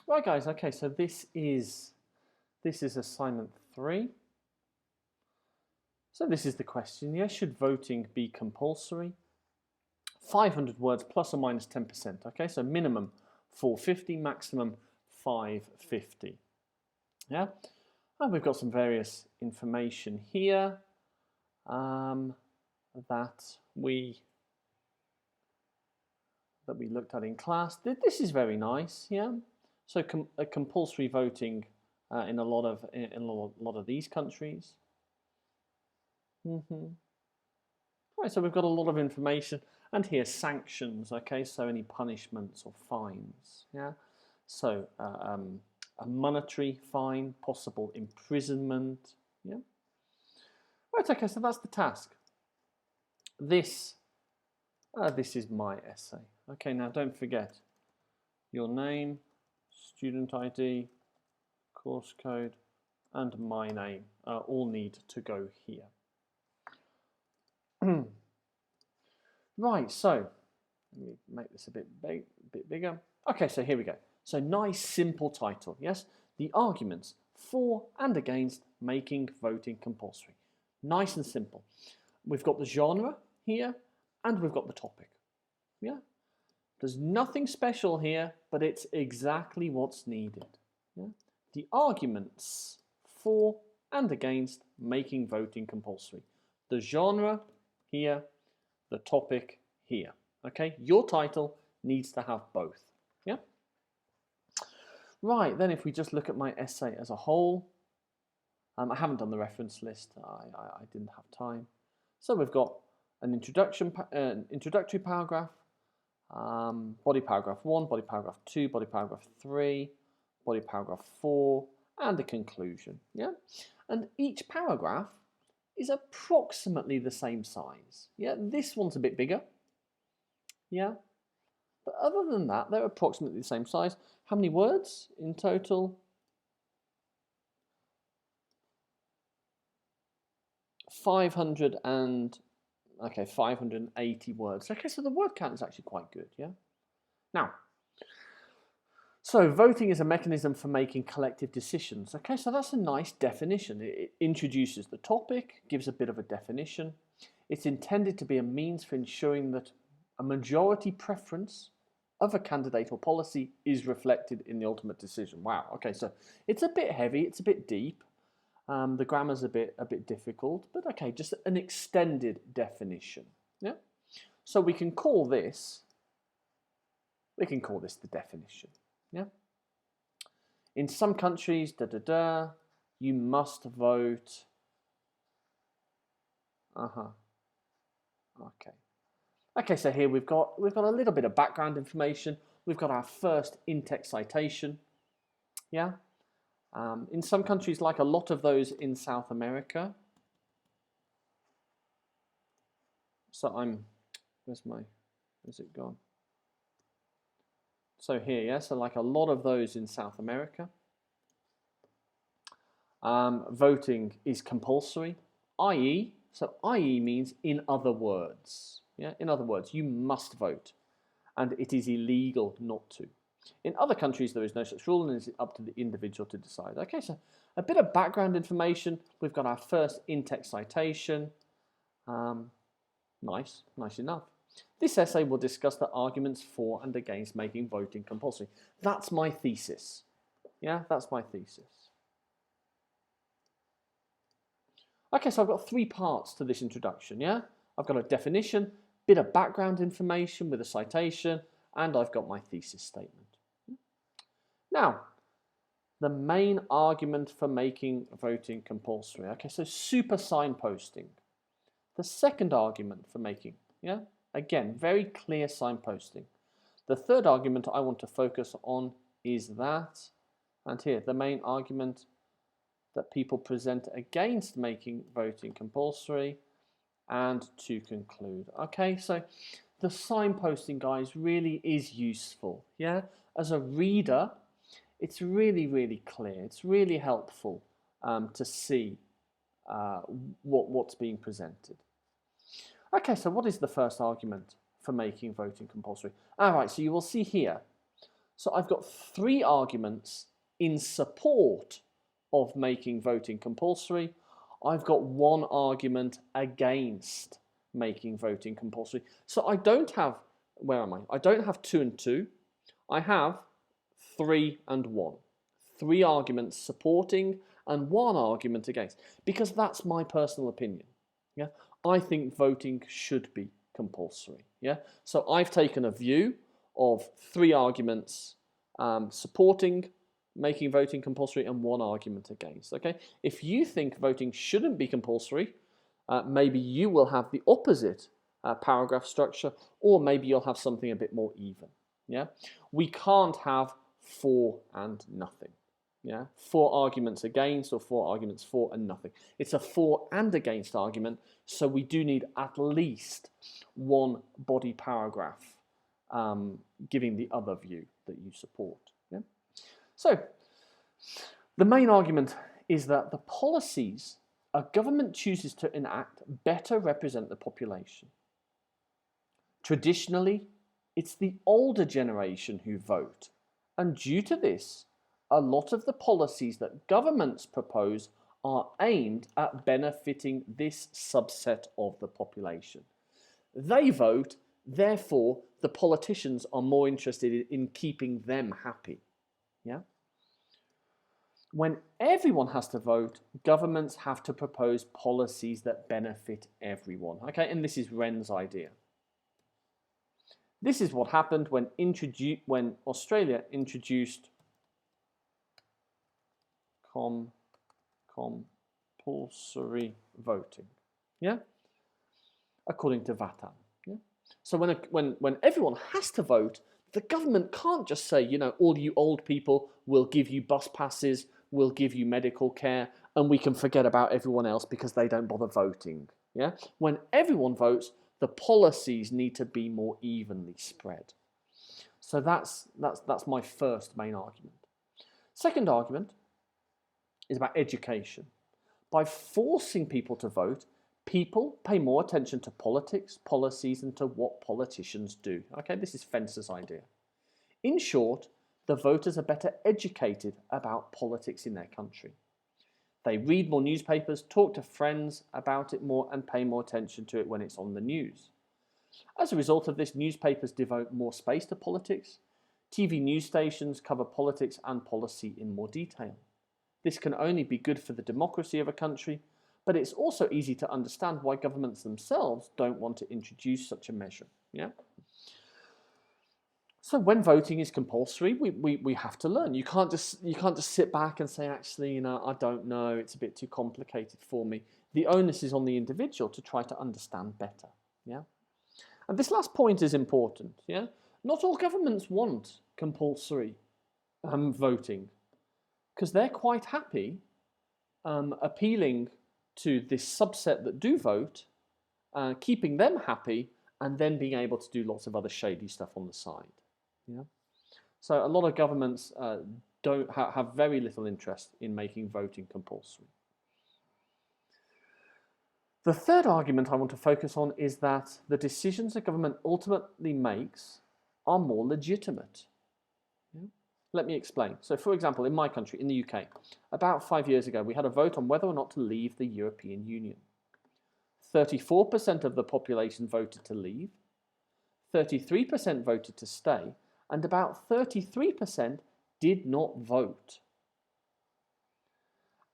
Right, guys. Okay, so this is assignment 3. So this is the question. Yes, should voting be compulsory? 500 words plus or minus 10%. Okay, so minimum 450, maximum 550. Yeah, and we've got some various information here that we looked at in class. This is very nice. Yeah, so compulsory voting in a lot of these countries. Right, so we've got a lot of information, and here sanctions. Okay, so any punishments or fines. Yeah, so a monetary fine, possible imprisonment. Yeah. Right. Okay, so that's the task. This is my essay. Okay, now don't forget your name, student ID, course code, and my name all need to go here. Right, so let me make this a bit bigger. Okay, so here we go. So nice simple title, yes? The arguments for and against making voting compulsory. Nice and simple. We've got the genre here and we've got the topic. Yeah? There's nothing special here, but it's exactly what's needed. Yeah? The arguments for and against making voting compulsory. The genre here, the topic here. Okay, your title needs to have both. Yeah. Right, then if we just look at my essay as a whole, I haven't done the reference list. I didn't have time. So we've got an introductory paragraph, body paragraph 1, body paragraph 2, body paragraph 3, body paragraph 4, and a conclusion. Yeah, and each paragraph is approximately the same size. Yeah, this one's a bit bigger. Yeah, but other than that, they're approximately the same size. How many words in total? 580 words. Okay, so the word count is actually quite good. Yeah. Now, so voting is a mechanism for making collective decisions. Okay, so that's a nice definition. It introduces the topic, gives a bit of a definition. It's intended to be a means for ensuring that a majority preference of a candidate or policy is reflected in the ultimate decision. Wow, okay, so it's a bit heavy, it's a bit deep. The grammar's a bit difficult, but okay, just an extended definition. Yeah, so we can call this the definition. Yeah. In some countries, you must vote. Okay. Okay, so here we've got a little bit of background information. We've got our first in-text citation. Yeah. In some countries, like a lot of those in South America. So where's it gone? So here, yeah, so like a lot of those in South America, voting is compulsory, i.e., so i.e. means in other words. Yeah, in other words, you must vote, and it is illegal not to. In other countries, there is no such rule, and it's up to the individual to decide. Okay, so a bit of background information. We've got our first in-text citation. Nice enough. This essay will discuss the arguments for and against making voting compulsory. That's my thesis. Yeah, that's my thesis. Okay, so I've got 3 parts to this introduction, yeah? I've got a definition, bit of background information with a citation, and I've got my thesis statement. Now, the main argument for making voting compulsory. Okay, so super signposting. The second argument for making, yeah? Again, very clear signposting. The third argument I want to focus on is that, and here, the main argument that people present against making voting compulsory, and to conclude. Okay, so the signposting, guys, really is useful. Yeah, as a reader, it's really clear. It's really helpful to see what's being presented. Okay, so what is the first argument for making voting compulsory? All right, so you will see here, So I've got 3 arguments in support of making voting compulsory. I've got 1 argument against making voting compulsory. So I don't have, where am I? I don't have 2 and 2. I have 3 and 1. 3 arguments supporting and 1 argument against, because that's my personal opinion. Yeah, I think voting should be compulsory. Yeah, so I've taken a view of 3 arguments supporting making voting compulsory and 1 argument against. Okay, if you think voting shouldn't be compulsory, maybe you will have the opposite paragraph structure, or maybe you'll have something a bit more even. Yeah, we can't have 4 and nothing. Yeah, 4 arguments against or 4 arguments for and nothing. It's a for and against argument, so we do need at least 1 body paragraph giving the other view that you support. Yeah? So the main argument is that the policies a government chooses to enact better represent the population. Traditionally, it's the older generation who vote, and due to this, a lot of the policies that governments propose are aimed at benefiting this subset of the population. They vote, therefore the politicians are more interested in keeping them happy. Yeah? When everyone has to vote, governments have to propose policies that benefit everyone. Okay, and this is Wren's idea. This is what happened when Australia introduced compulsory voting, yeah, according to VATAN. Yeah? So when everyone has to vote, the government can't just say, you know, all you old people, will give you bus passes, we'll give you medical care, and we can forget about everyone else because they don't bother voting. Yeah, when everyone votes, the policies need to be more evenly spread. So that's my first main argument. Second argument is about education. By forcing people to vote, people pay more attention to politics, policies, and to what politicians do. Okay, this is Fencer's idea. In short, the voters are better educated about politics in their country. They read more newspapers, talk to friends about it more, and pay more attention to it when it's on the news. As a result of this, newspapers devote more space to politics. TV news stations cover politics and policy in more detail. This can only be good for the democracy of a country, but it's also easy to understand why governments themselves don't want to introduce such a measure. Yeah? So when voting is compulsory, we have to learn. You can't just sit back and say, actually, you know, I don't know, it's a bit too complicated for me. The onus is on the individual to try to understand better. Yeah? And this last point is important. Yeah? Not all governments want compulsory voting, because they're quite happy appealing to this subset that do vote, keeping them happy, and then being able to do lots of other shady stuff on the side. Yeah? So a lot of governments don't have very little interest in making voting compulsory. The third argument I want to focus on is that the decisions the government ultimately makes are more legitimate. Yeah? Let me explain. So for example, in my country, in the UK, about 5 years ago, we had a vote on whether or not to leave the European Union. 34% of the population voted to leave, 33% voted to stay, and about 33% did not vote.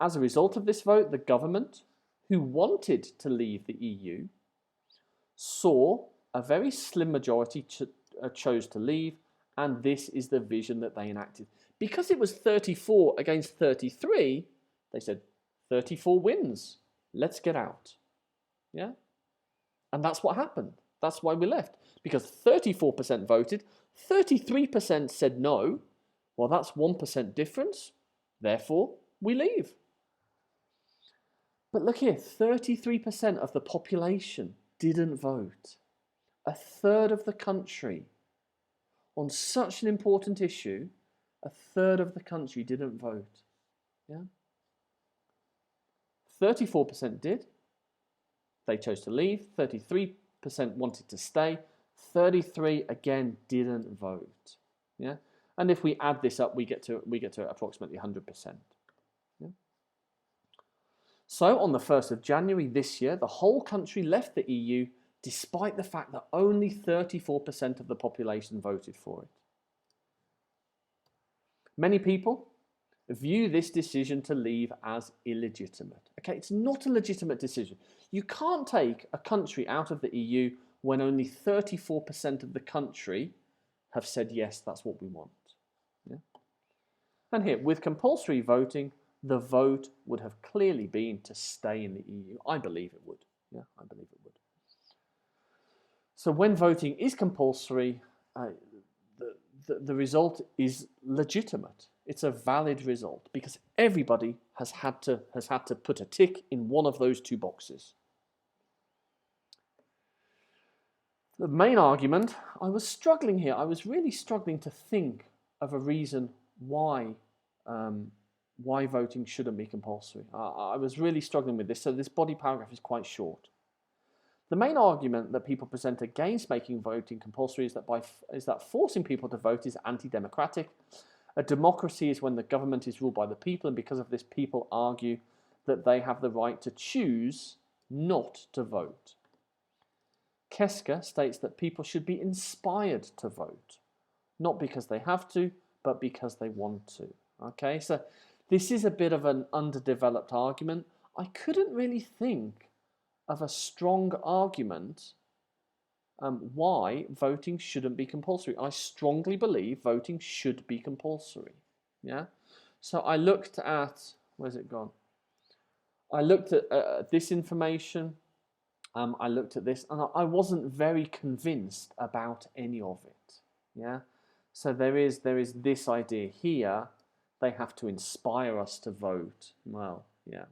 As a result of this vote, the government, who wanted to leave the EU, saw a very slim majority chose to leave, and this is the vision that they enacted. Because it was 34 against 33, they said, 34 wins, let's get out. Yeah? And that's what happened. That's why we left. Because 34% voted, 33% said no. Well, that's 1% difference. Therefore, we leave. But look here, 33% of the population didn't vote. A third of the country. On such an important issue, a third of the country didn't vote. Yeah? 34% did. They chose to leave. 33% wanted to stay. 33 again didn't vote. Yeah? And if we add this up, we get to approximately 100%. Yeah? So on the 1st of January this year, the whole country left the EU despite the fact that only 34% of the population voted for it. Many people view this decision to leave as illegitimate. Okay, it's not a legitimate decision. You can't take a country out of the EU when only 34% of the country have said, yes, that's what we want. Yeah? And here, with compulsory voting, the vote would have clearly been to stay in the EU. I believe it would. Yeah, I believe it would. So when voting is compulsory, the result is legitimate. It's a valid result because everybody has had to put a tick in one of those two boxes. The main argument, I was struggling here. I was really struggling to think of a reason why voting shouldn't be compulsory. I was really struggling with this, so this body paragraph is quite short. The main argument that people present against making voting compulsory is that forcing people to vote is anti-democratic. A democracy is when the government is ruled by the people, and because of this, people argue that they have the right to choose not to vote. Seker states that people should be inspired to vote, not because they have to, but because they want to. Okay, so this is a bit of an underdeveloped argument. I couldn't really think of a strong argument why voting shouldn't be compulsory. I strongly believe voting should be compulsory. Yeah. So I looked at, where's it gone? I looked at this information. I looked at this, and I wasn't very convinced about any of it. Yeah. So there is this idea here. They have to inspire us to vote. Well, yeah.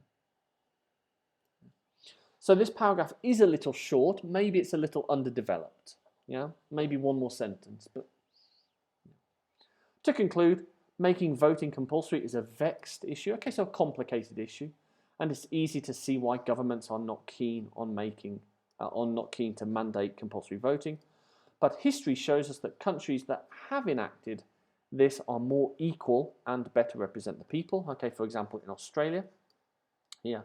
So this paragraph is a little short. Maybe it's a little underdeveloped. Yeah, maybe one more sentence. But to conclude, making voting compulsory is a vexed issue. Okay, so a complicated issue, and it's easy to see why governments are not keen on to mandate compulsory voting. But history shows us that countries that have enacted this are more equal and better represent the people. Okay, for example, in Australia. Yeah.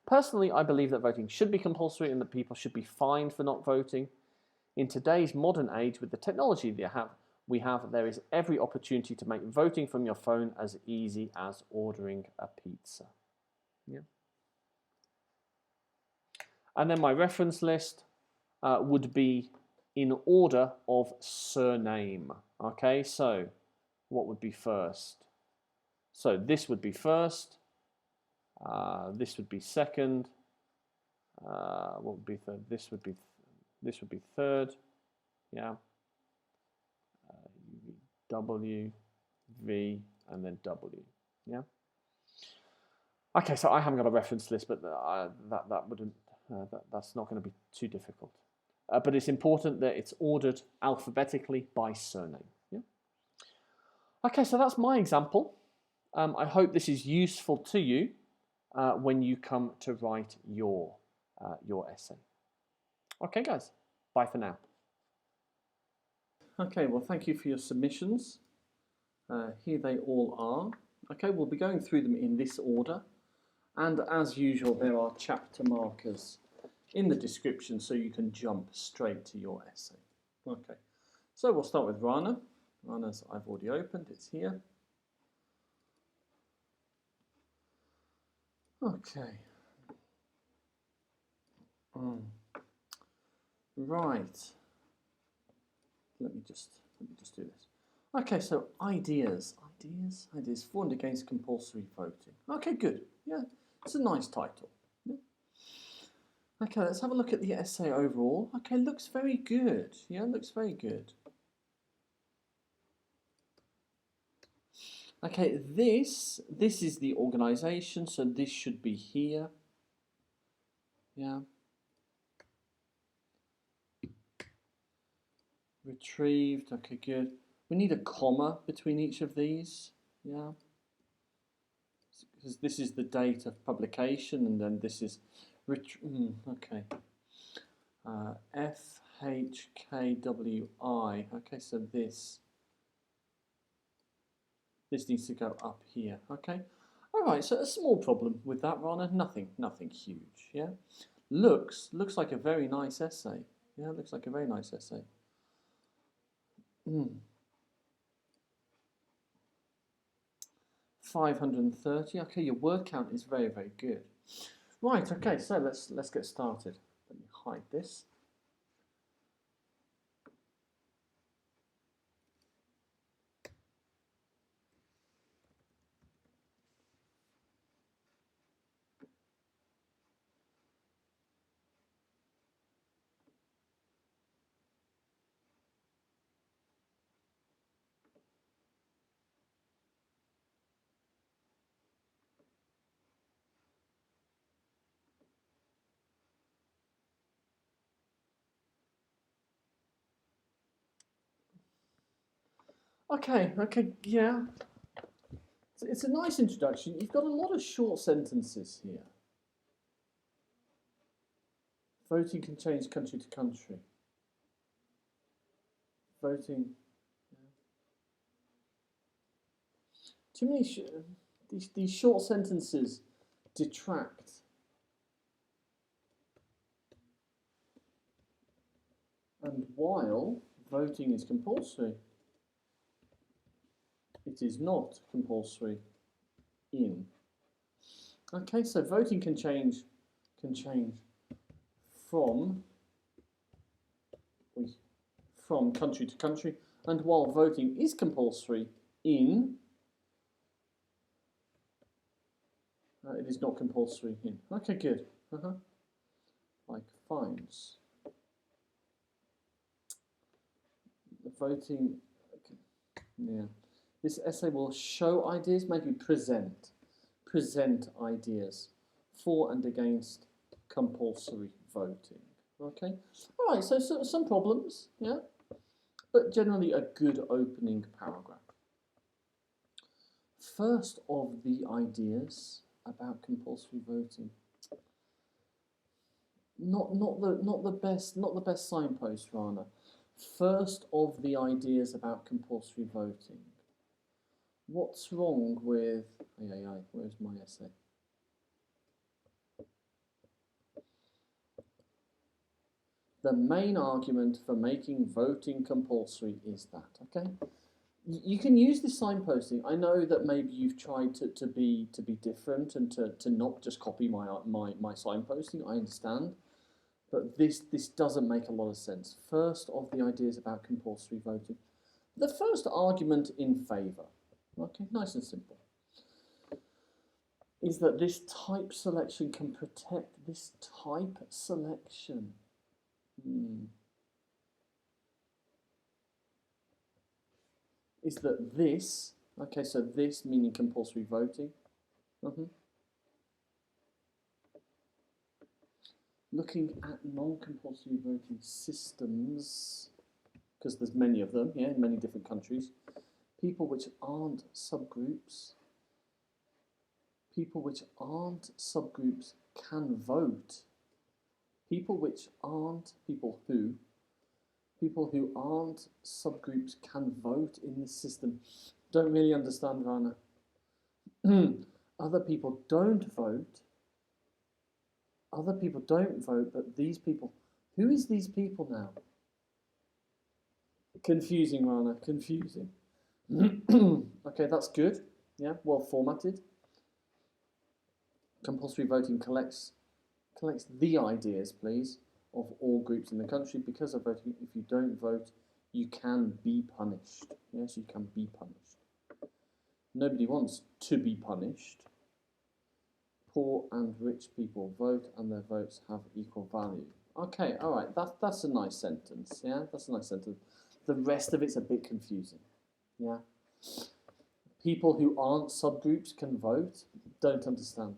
Personally, I believe that voting should be compulsory and that people should be fined for not voting. In today's modern age, with the technology there is every opportunity to make voting from your phone as easy as ordering a pizza. Yeah. And then my reference list would be in order of surname. Okay, so what would be first? So this would be first. This would be second. What would be third? This would be third. Yeah. W, V, and then W. Yeah. Okay, so I haven't got a reference list, but that's not going to be too difficult. But it's important that it's ordered alphabetically by surname. Yeah. Okay, so that's my example. I hope this is useful to you when you come to write your essay. Okay, guys, bye for now. Okay, well, thank you for your submissions. Here they all are. Okay, we'll be going through them in this order. And as usual, there are chapter markers in the description so you can jump straight to your essay. Okay, so we'll start with RANA. RANA's I've already opened, it's here. Okay. Right. Let me just do this. Okay, so ideas for and against compulsory voting. Okay, good. Yeah, it's a nice title. Yeah. Okay, let's have a look at the essay overall. Okay, looks very good. Yeah, looks very good. Okay, this is the organisation, so this should be here. Yeah. Retrieved, okay, good. We need a comma between each of these, yeah. Because this is the date of publication, and then this is, okay. FHKWI, okay, so this This needs to go up here, okay? All right, so a small problem with that, Rana. Nothing huge, yeah? Looks like a very nice essay. Yeah, looks like a very nice essay. 530. Okay, your word count is very, very good. Right, okay, so let's get started. Let me hide this. Okay, yeah. It's a nice introduction. You've got a lot of short sentences here. Voting can change country to country. Voting. Yeah. Too many. These short sentences detract. And while voting is compulsory, it is not compulsory in. Okay, so voting can change from country to country, and while voting is compulsory in, it is not compulsory in. Okay, good. Like fines. The voting. Okay. Yeah. This essay will show ideas, maybe present ideas for and against compulsory voting. Okay, all right. So some problems, yeah, but generally a good opening paragraph. First of the ideas about compulsory voting. Not the best signpost, Rana. First of the ideas about compulsory voting. What's wrong with... where's my essay? The main argument for making voting compulsory is that, okay? You can use this signposting. I know that maybe you've tried to be different and to not just copy my signposting, I understand. But this doesn't make a lot of sense. First of the ideas about compulsory voting. The first argument in favour, okay, nice and simple, is that this type selection can protect this type selection. Is that this, okay, so this meaning compulsory voting. Looking at non-compulsory voting systems, because there's many of them, yeah, in many different countries. People which aren't subgroups can vote. People who aren't subgroups can vote in this system. Don't really understand, Rana. Other people don't vote. But these people, who is these people now? Confusing, Rana, confusing. Okay, that's good. Yeah, well formatted. Compulsory voting collects the ideas, please, of all groups in the country. Because of voting, if you don't vote, you can be punished. Yes, you can be punished. Nobody wants to be punished. Poor and rich people vote, and their votes have equal value. Okay, all right, that's a nice sentence. Yeah, that's a nice sentence. The rest of it's a bit confusing. Yeah. People who aren't subgroups can vote. Don't understand.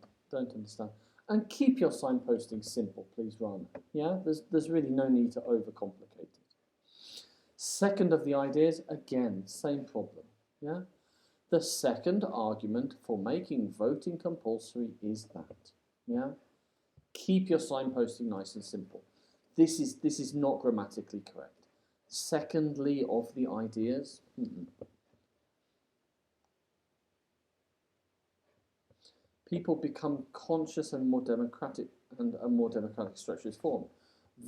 And keep your signposting simple, please, Rana. Yeah, there's really no need to overcomplicate it. Second of the ideas, again, same problem. Yeah. The second argument for making voting compulsory is that. Yeah. Keep your signposting nice and simple. This is not grammatically correct. Secondly of the ideas. People become conscious and more democratic, and a more democratic structure is formed.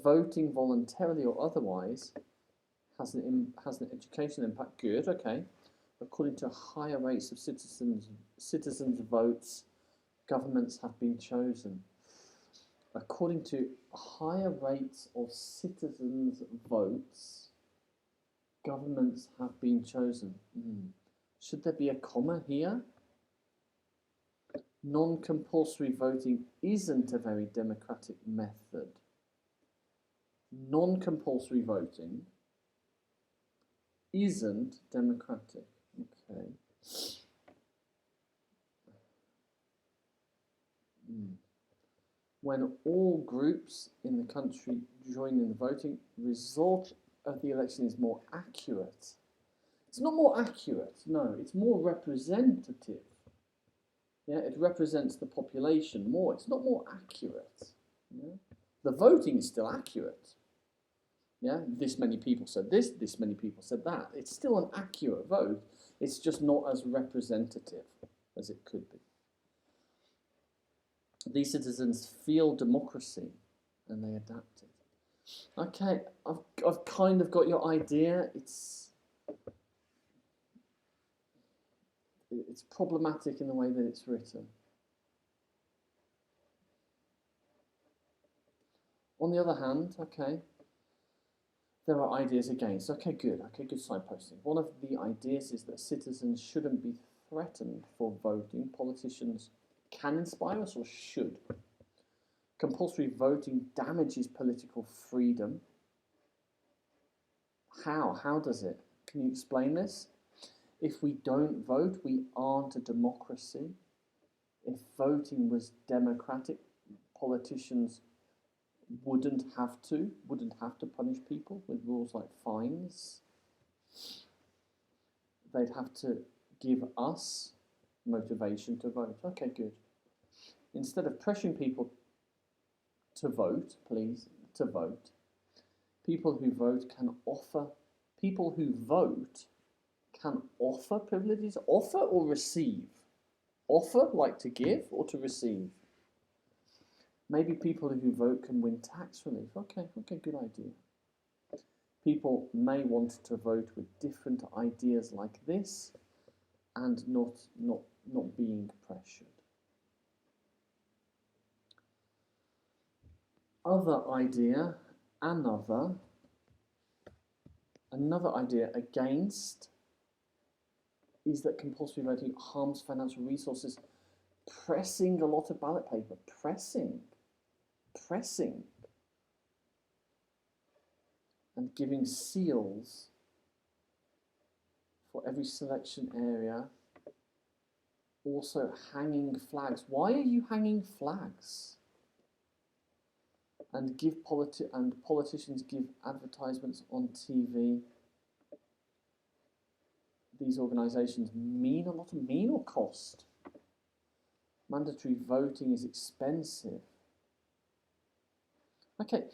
Voting voluntarily or otherwise has an educational impact. Good, okay. According to higher rates of citizens' votes, governments have been chosen. According to higher rates of citizens' votes, governments have been chosen. Should there be a comma here? Non-compulsory voting isn't a very democratic method. Non-compulsory voting isn't democratic. Okay. When all groups in the country join in the voting, result of the election is more accurate. It's not more accurate, no, it's more representative. Yeah, it represents the population more. It's not more accurate. Yeah? The voting is still accurate. Yeah, this many people said this many people said that. It's still an accurate vote. It's just not as representative as it could be. These citizens feel democracy and they adapt it. Okay, I've kind of got your idea. It's problematic in the way that it's written. On the other hand, okay, there are ideas against. Okay, good signposting. One of the ideas is that citizens shouldn't be threatened for voting. Politicians can inspire us or should. Compulsory voting damages political freedom. How? How does it? Can you explain this? If we don't vote, we aren't a democracy. If voting was democratic, politicians wouldn't have to punish people with rules like fines. They'd have to give us motivation to vote. Okay, good. Instead of pressuring people to vote, to vote, people who vote can offer privileges. Offer or receive? Offer, like to give, or to receive? Maybe people who vote can win tax relief. Okay, good idea. People may want to vote with different ideas like this and not being pressured. Another idea against is that compulsory voting harms financial resources. Pressing a lot of ballot paper. Pressing. And giving seals for every selection area. Also hanging flags. Why are you hanging flags? And politicians give advertisements on TV. These organisations mean a lot. Mean or cost? Mandatory voting is expensive. Okay,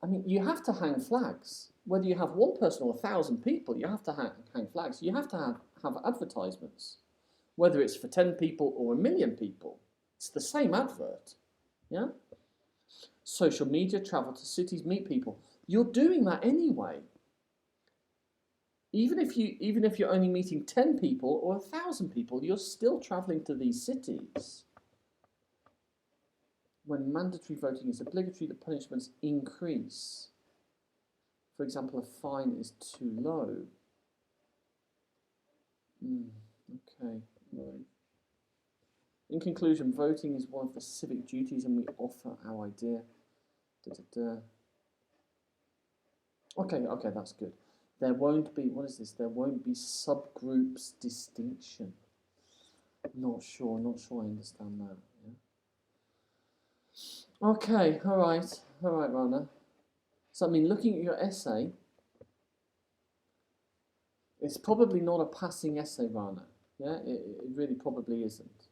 I mean, you have to hang flags. Whether you have one person or 1,000 people, you have to hang flags. You have to have advertisements. Whether it's for 10 people or 1 million people, it's the same advert. Yeah? Social media, travel to cities, meet people. You're doing that anyway. Even if you're only meeting 10 people or 1,000 people, you're still travelling to these cities. When mandatory voting is obligatory, the punishments increase. For example, a fine is too low. Okay, right. In conclusion, voting is one of the civic duties and we offer our idea. Okay, that's good. There won't be, what is this? There won't be subgroups distinction. Not sure I understand that. Yeah? Okay, all right, Rana. So, I mean, looking at your essay, it's probably not a passing essay, Rana. Yeah, it really probably isn't.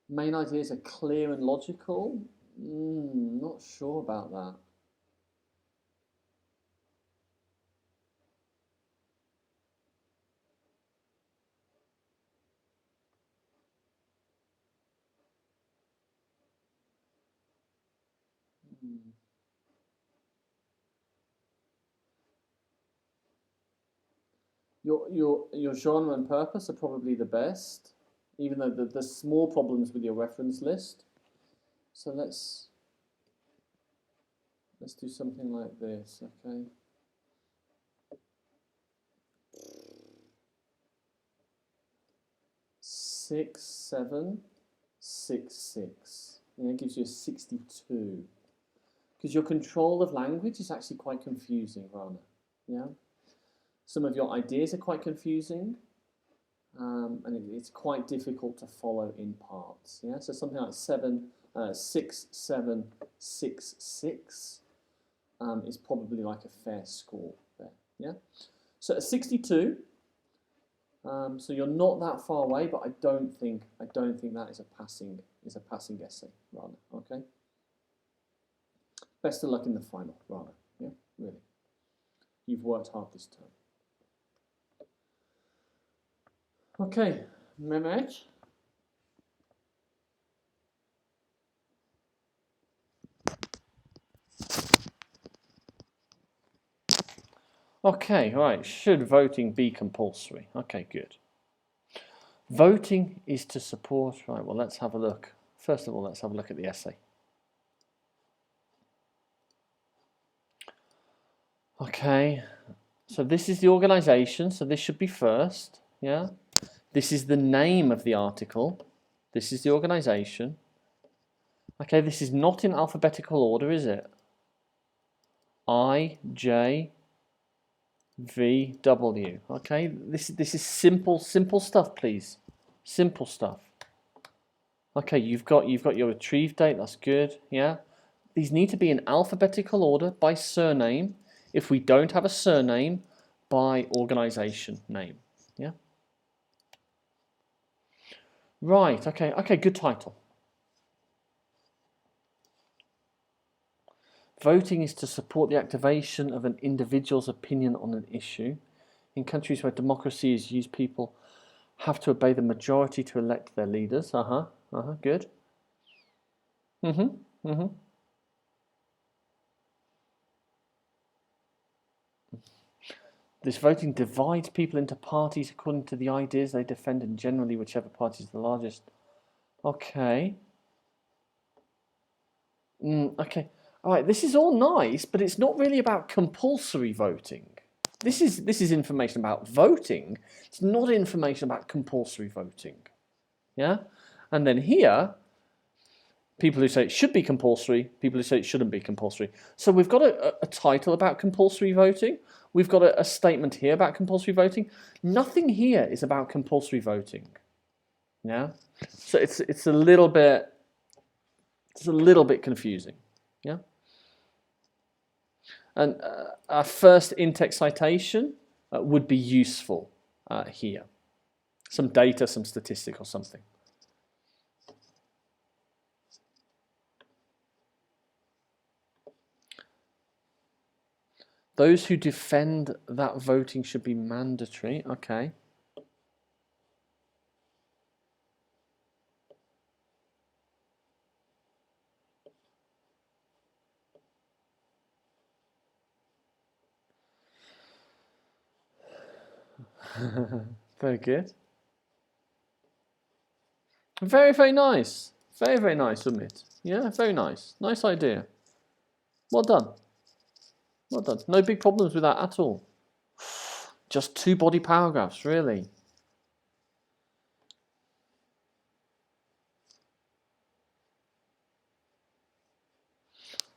Main ideas are clear and logical. Not sure about that. Your genre and purpose are probably the best, even though there's small problems with your reference list. So let's do something like this, okay? Six, 7, 6, 6. And that gives you a 62. Because your control of language is actually quite confusing, Rana. Yeah? Some of your ideas are quite confusing, and it's quite difficult to follow in parts. Yeah? So something like 6, 7, 6, 6 is probably like a fair score there. Yeah? So a 62. So you're not that far away, but I don't think that is a passing essay, Rana. Okay. Best of luck in the final, Rana. Yeah, really. You've worked hard this term. Okay, Mehmet. Okay, right. Should voting be compulsory? Okay, good. Voting is to support. Right. Well, let's have a look. First of all, let's have a look at the essay. Okay, so this is the organisation, so this should be first, yeah? This is the name of the article. This is the organisation. Okay, this is not in alphabetical order, is it? I, J, V, W. Okay, this is simple stuff, please. Simple stuff. Okay, you've got your retrieve date, that's good, yeah? These need to be in alphabetical order by surname. If we don't have a surname, by organisation name. Yeah. Right. Okay. Okay. Good title. Voting is to support the activation of an individual's opinion on an issue. In countries where democracy is used, people have to obey the majority to elect their leaders. Good. This voting divides people into parties according to the ideas they defend, and generally whichever party is the largest. Okay. Okay. All right. This is all nice, but it's not really about compulsory voting. This is information about voting. It's not information about compulsory voting. Yeah. And then here, people who say it should be compulsory, people who say it shouldn't be compulsory. So we've got a title about compulsory voting. We've got a statement here about compulsory voting. Nothing here is about compulsory voting. Yeah. So it's a little bit confusing. Yeah. And our first in-text citation would be useful here. Some data, some statistic or something. Those who defend that voting should be mandatory. Okay. Very good. Very, very nice. Very, very nice, UMIT. Yeah, very nice. Nice idea. Well done. Well done. No big problems with that at all. Just 2 body paragraphs, really.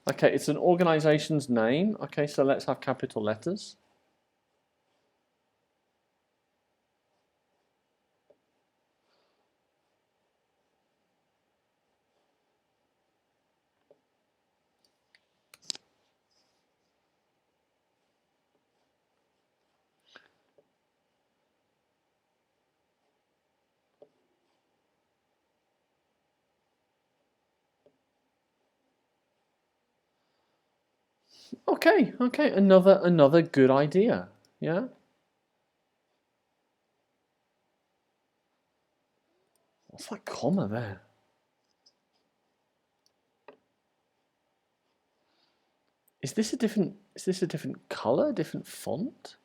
Okay, it's an organization's name. Okay, so let's have capital letters. Okay, okay, another good idea. Yeah. What's that comma there? Is this a different color, different font?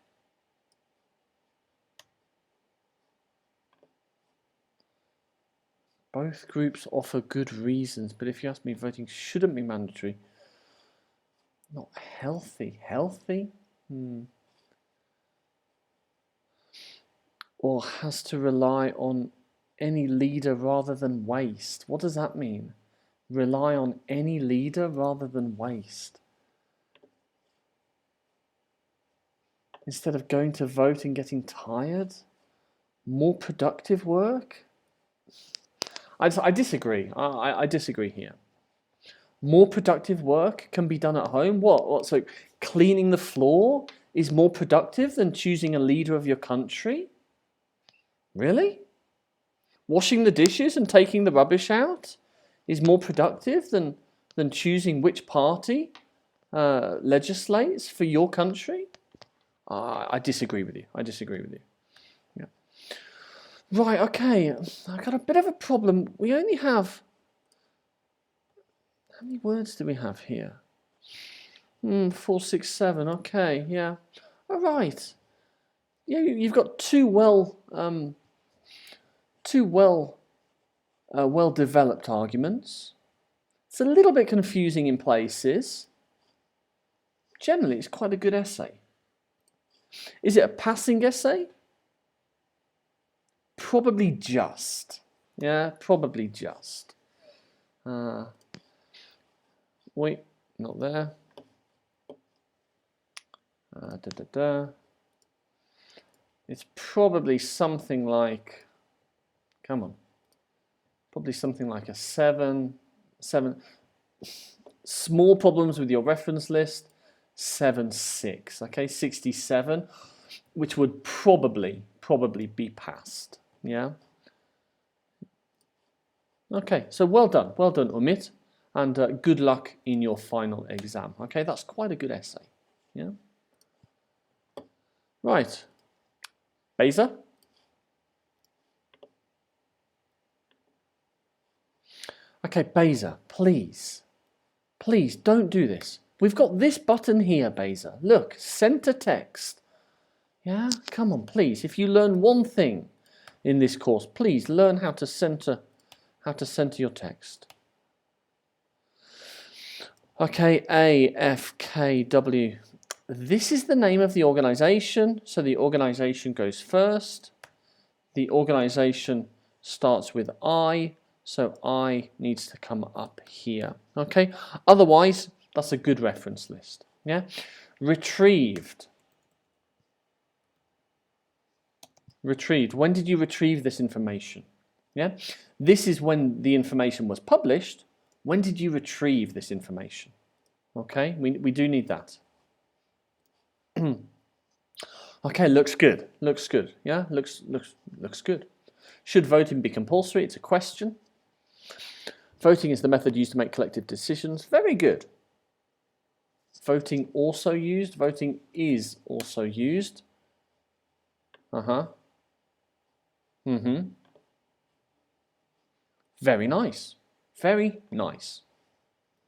Both groups offer good reasons, but if you ask me, voting shouldn't be mandatory. Not healthy. Healthy? Or has to rely on any leader rather than waste. What does that mean? Rely on any leader rather than waste. Instead of going to vote and getting tired? More productive work? I disagree. I disagree here. More productive work can be done at home? What? So cleaning the floor is more productive than choosing a leader of your country? Really? Washing the dishes and taking the rubbish out is more productive than choosing which party legislates for your country? I disagree with you. I disagree with you. Yeah. Right, okay. I've got a bit of a problem. We only have... How many words do we have here? 4, 6, 7. Okay, yeah. All right. Yeah, you've got two well-developed arguments. It's a little bit confusing in places. Generally, it's quite a good essay. Is it a passing essay? Probably just. Yeah, probably just. Wait, not there. It's probably something like, come on, probably something like a 7. Small problems with your reference list, 7, 6. Okay, 67, which would probably be passed. Yeah. Okay, so well done, UMIT, and good luck in your final exam. Okay, that's quite a good essay. Yeah. Right. BEYZA. Okay, BEYZA, please don't do this. We've got this button here, BEYZA. Look, center text. Yeah, come on, please. If you learn one thing in this course, please learn how to center your text. Okay, A, F, K, W. This is the name of the organization, so the organization goes first. The organization starts with I, so I needs to come up here. Okay, otherwise, that's a good reference list. Yeah, retrieved. Retrieved. When did you retrieve this information? Yeah, this is when the information was published. When did you retrieve this information? Okay, we do need that. Okay, looks good. Looks good. Yeah, looks good. Should voting be compulsory? It's a question. Voting is the method used to make collective decisions. Very good. Voting also used. Voting is also used. Very nice. Very nice.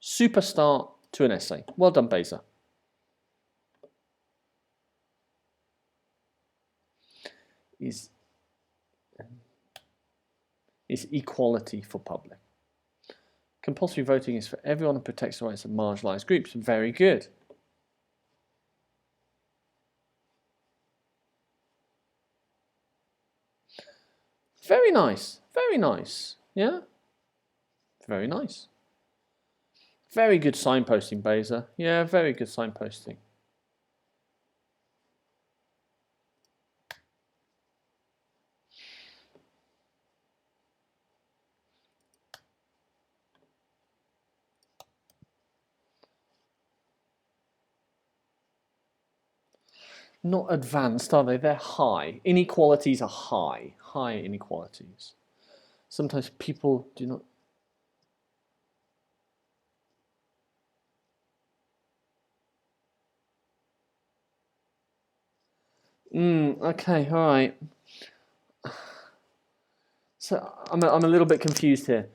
Super start to an essay. Well done, BEYZA. Is equality for public. Compulsory voting is for everyone and protects the rights of marginalised groups. Very good. Very nice. Very nice. Yeah? Very nice. Very good signposting, BEYZA. Yeah, very good signposting. Not advanced, are they? They're high. Inequalities are high. High inequalities. Sometimes people do not... Okay, all right. So I'm a little bit confused here.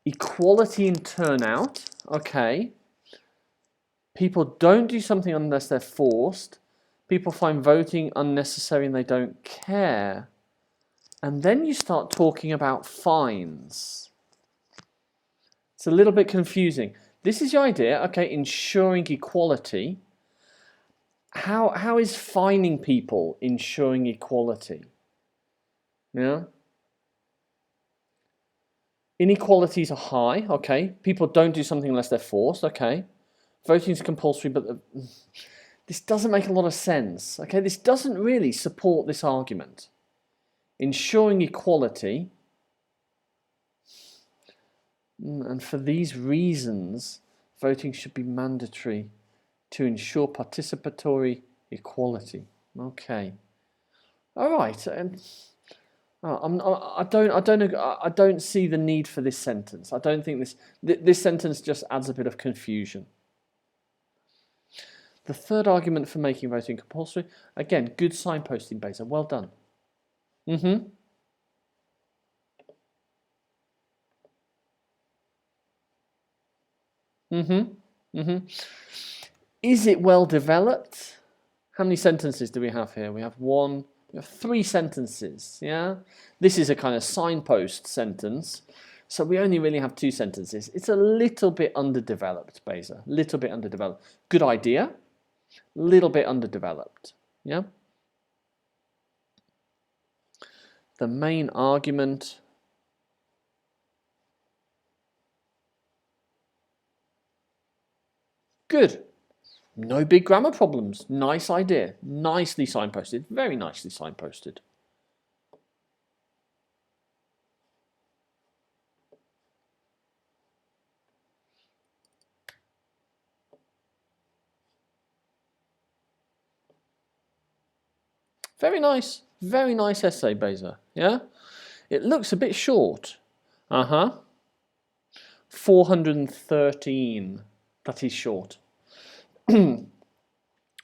Equality in turnout, okay. People don't do something unless they're forced. People find voting unnecessary and they don't care. And then you start talking about fines. It's a little bit confusing. This is your idea, okay, ensuring equality. How is fining people ensuring equality? Yeah. Inequalities are high, okay. People don't do something unless they're forced, okay. Voting is compulsory, but this doesn't make a lot of sense, okay. This doesn't really support this argument. Ensuring equality, and for these reasons, voting should be mandatory to ensure participatory equality. Okay. All right. I don't see the need for this sentence. I don't think this sentence just adds a bit of confusion. The third argument for making voting compulsory, again, good signposting, BEYZA. Well done. Is it well developed? How many sentences do we have here? We have one. We have 3 sentences. Yeah, this is a kind of signpost sentence, so we only really have 2 sentences. It's a little bit underdeveloped, BEYZA. Little bit underdeveloped. Good idea. Little bit underdeveloped. Yeah. The main argument. Good. No big grammar problems. Nice idea. Nicely signposted. Very nicely signposted. Very nice. Very nice essay, BEYZA. Yeah? It looks a bit short. 413. That is short.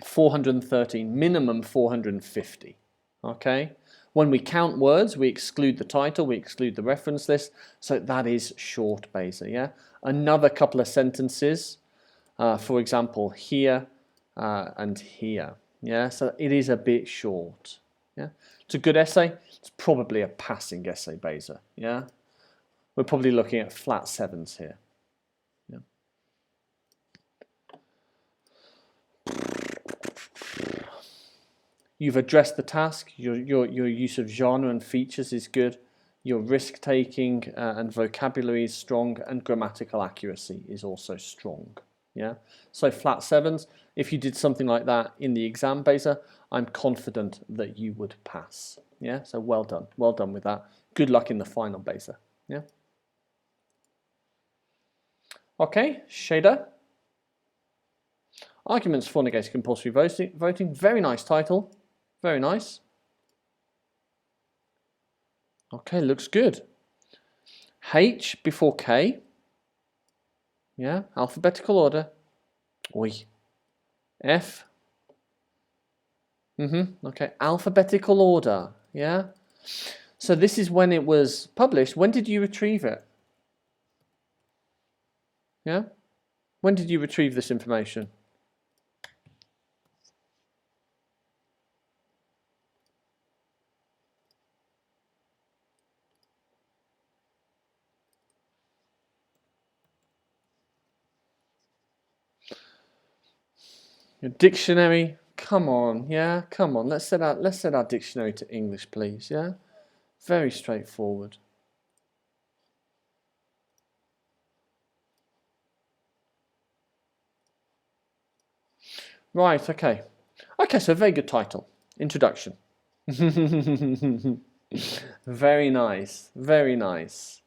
413, minimum 450. Okay, when we count words, we exclude the title, we exclude the reference list, so that is short, BEYZA. Yeah, another couple of sentences, for example, here and here. Yeah, so it is a bit short. Yeah, it's a good essay. It's probably a passing essay, BEYZA. Yeah, we're probably looking at flat 7s here. You've addressed the task. Your use of genre and features is good. Your risk-taking and vocabulary is strong, and grammatical accuracy is also strong. Yeah. So flat 7s. If you did something like that in the exam, BEYZA, I'm confident that you would pass. Yeah. So well done. Well done with that. Good luck in the final, BEYZA. Yeah. Okay. SEYDA. Arguments for and against compulsory voting. Very nice title. Very nice. Okay, looks good. H before K. Yeah, alphabetical order. Oi. F. Okay, alphabetical order. Yeah. So this is when it was published. When did you retrieve it? Yeah. When did you retrieve this information? Your dictionary, come on, yeah, come on. Let's set our dictionary to English, please, yeah. Very straightforward. Right, okay. Okay, so very good title. Introduction. Very nice, very nice.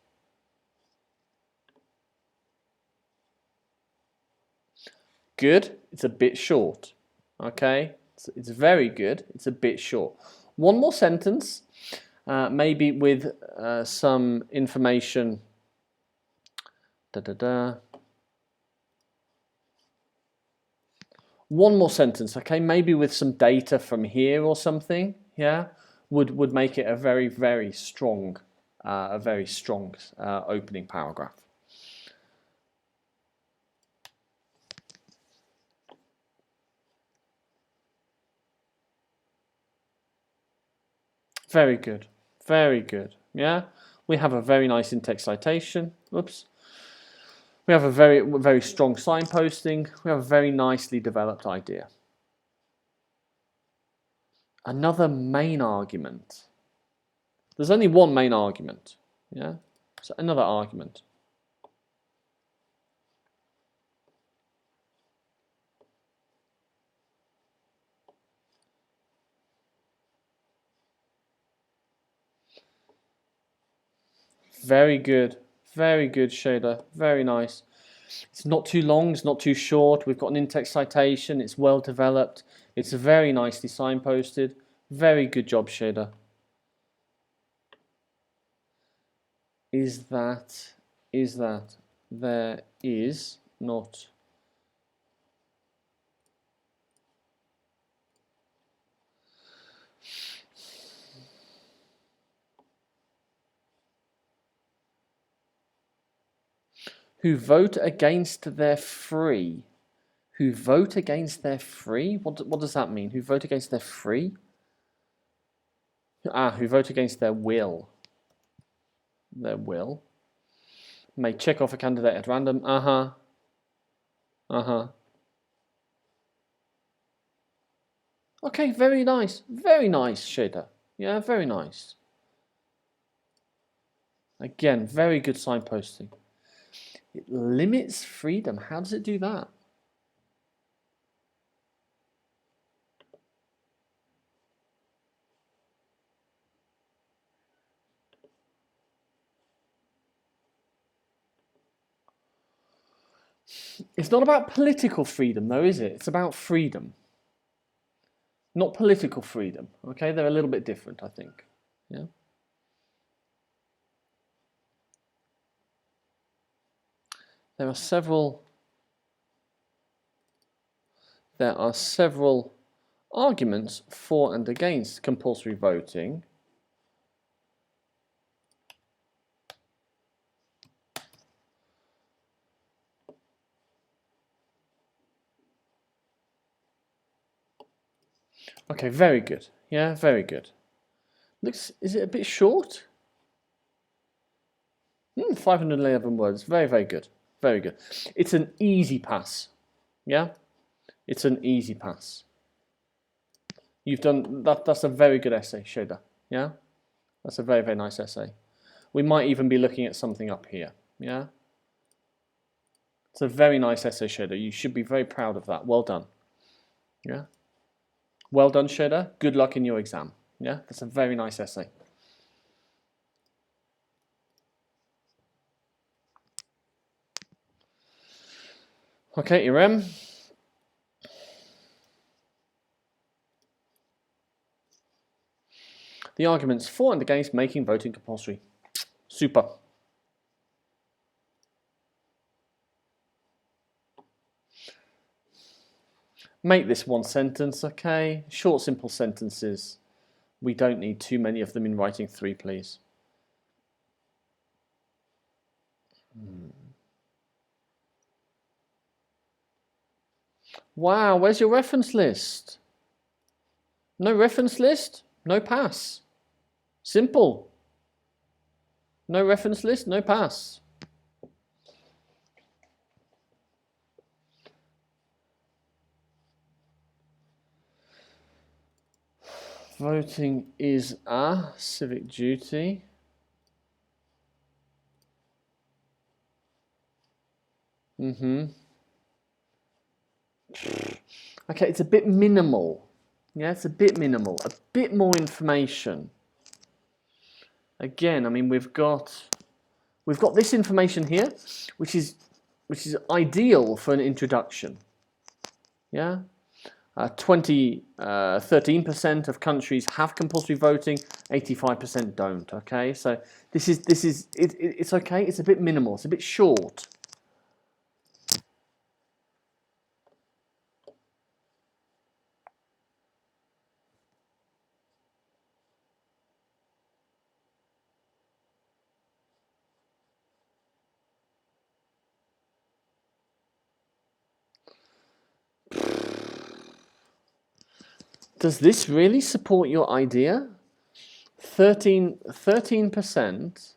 Good, it's a bit short. Okay, it's very good, it's a bit short. One more sentence, maybe with some information. One more sentence, okay, maybe with some data from here or something, yeah, would make it a very, very strong opening paragraph. Very good. Very good. Yeah? We have a very nice in-text citation. Oops. We have a very strong signposting. We have a very nicely developed idea. Another main argument. There's only one main argument. Yeah? So another argument. Very good. Very good, Shader. Very nice. It's not too long, it's not too short. We've got an in-text citation. It's well developed. It's very nicely signposted. Very good job, Shader. Is that there is not who vote against their free. Who vote against their free? What does that mean? Who vote against their free? Who vote against their will. Their will. May check off a candidate at random. Okay, very nice. Very nice, Shader. Yeah, very nice. Again, very good signposting. It limits freedom. How does it do that? It's not about political freedom, though, is it? It's about freedom. Not political freedom. Okay, they're a little bit different, I think. Yeah. There are several arguments for and against compulsory voting. Okay, very good. Yeah, very good. Is it a bit short? 511 words. Very, very good. Very good. It's an easy pass. Yeah? It's an easy pass. You've done that. That's a very good essay, Shader. Yeah? That's a very, very nice essay. We might even be looking at something up here. Yeah? It's a very nice essay, Shader. You should be very proud of that. Well done. Yeah? Well done, Shader. Good luck in your exam. Yeah? That's a very nice essay. Okay, IREM. The arguments for and against making voting compulsory. Super. Make this one sentence, okay? Short, simple sentences. We don't need too many of them in writing 3, please. Wow, where's your reference list? No reference list? No pass. Simple. No reference list? No pass. Voting is a civic duty. Okay, it's a bit minimal. Yeah, it's a bit minimal. A bit more information. Again, I mean, we've got this information here, which is ideal for an introduction. Yeah. 13% of countries have compulsory voting, 85% don't. Okay, so it's okay. It's a bit minimal. It's a bit short. Does this really support your idea? 13%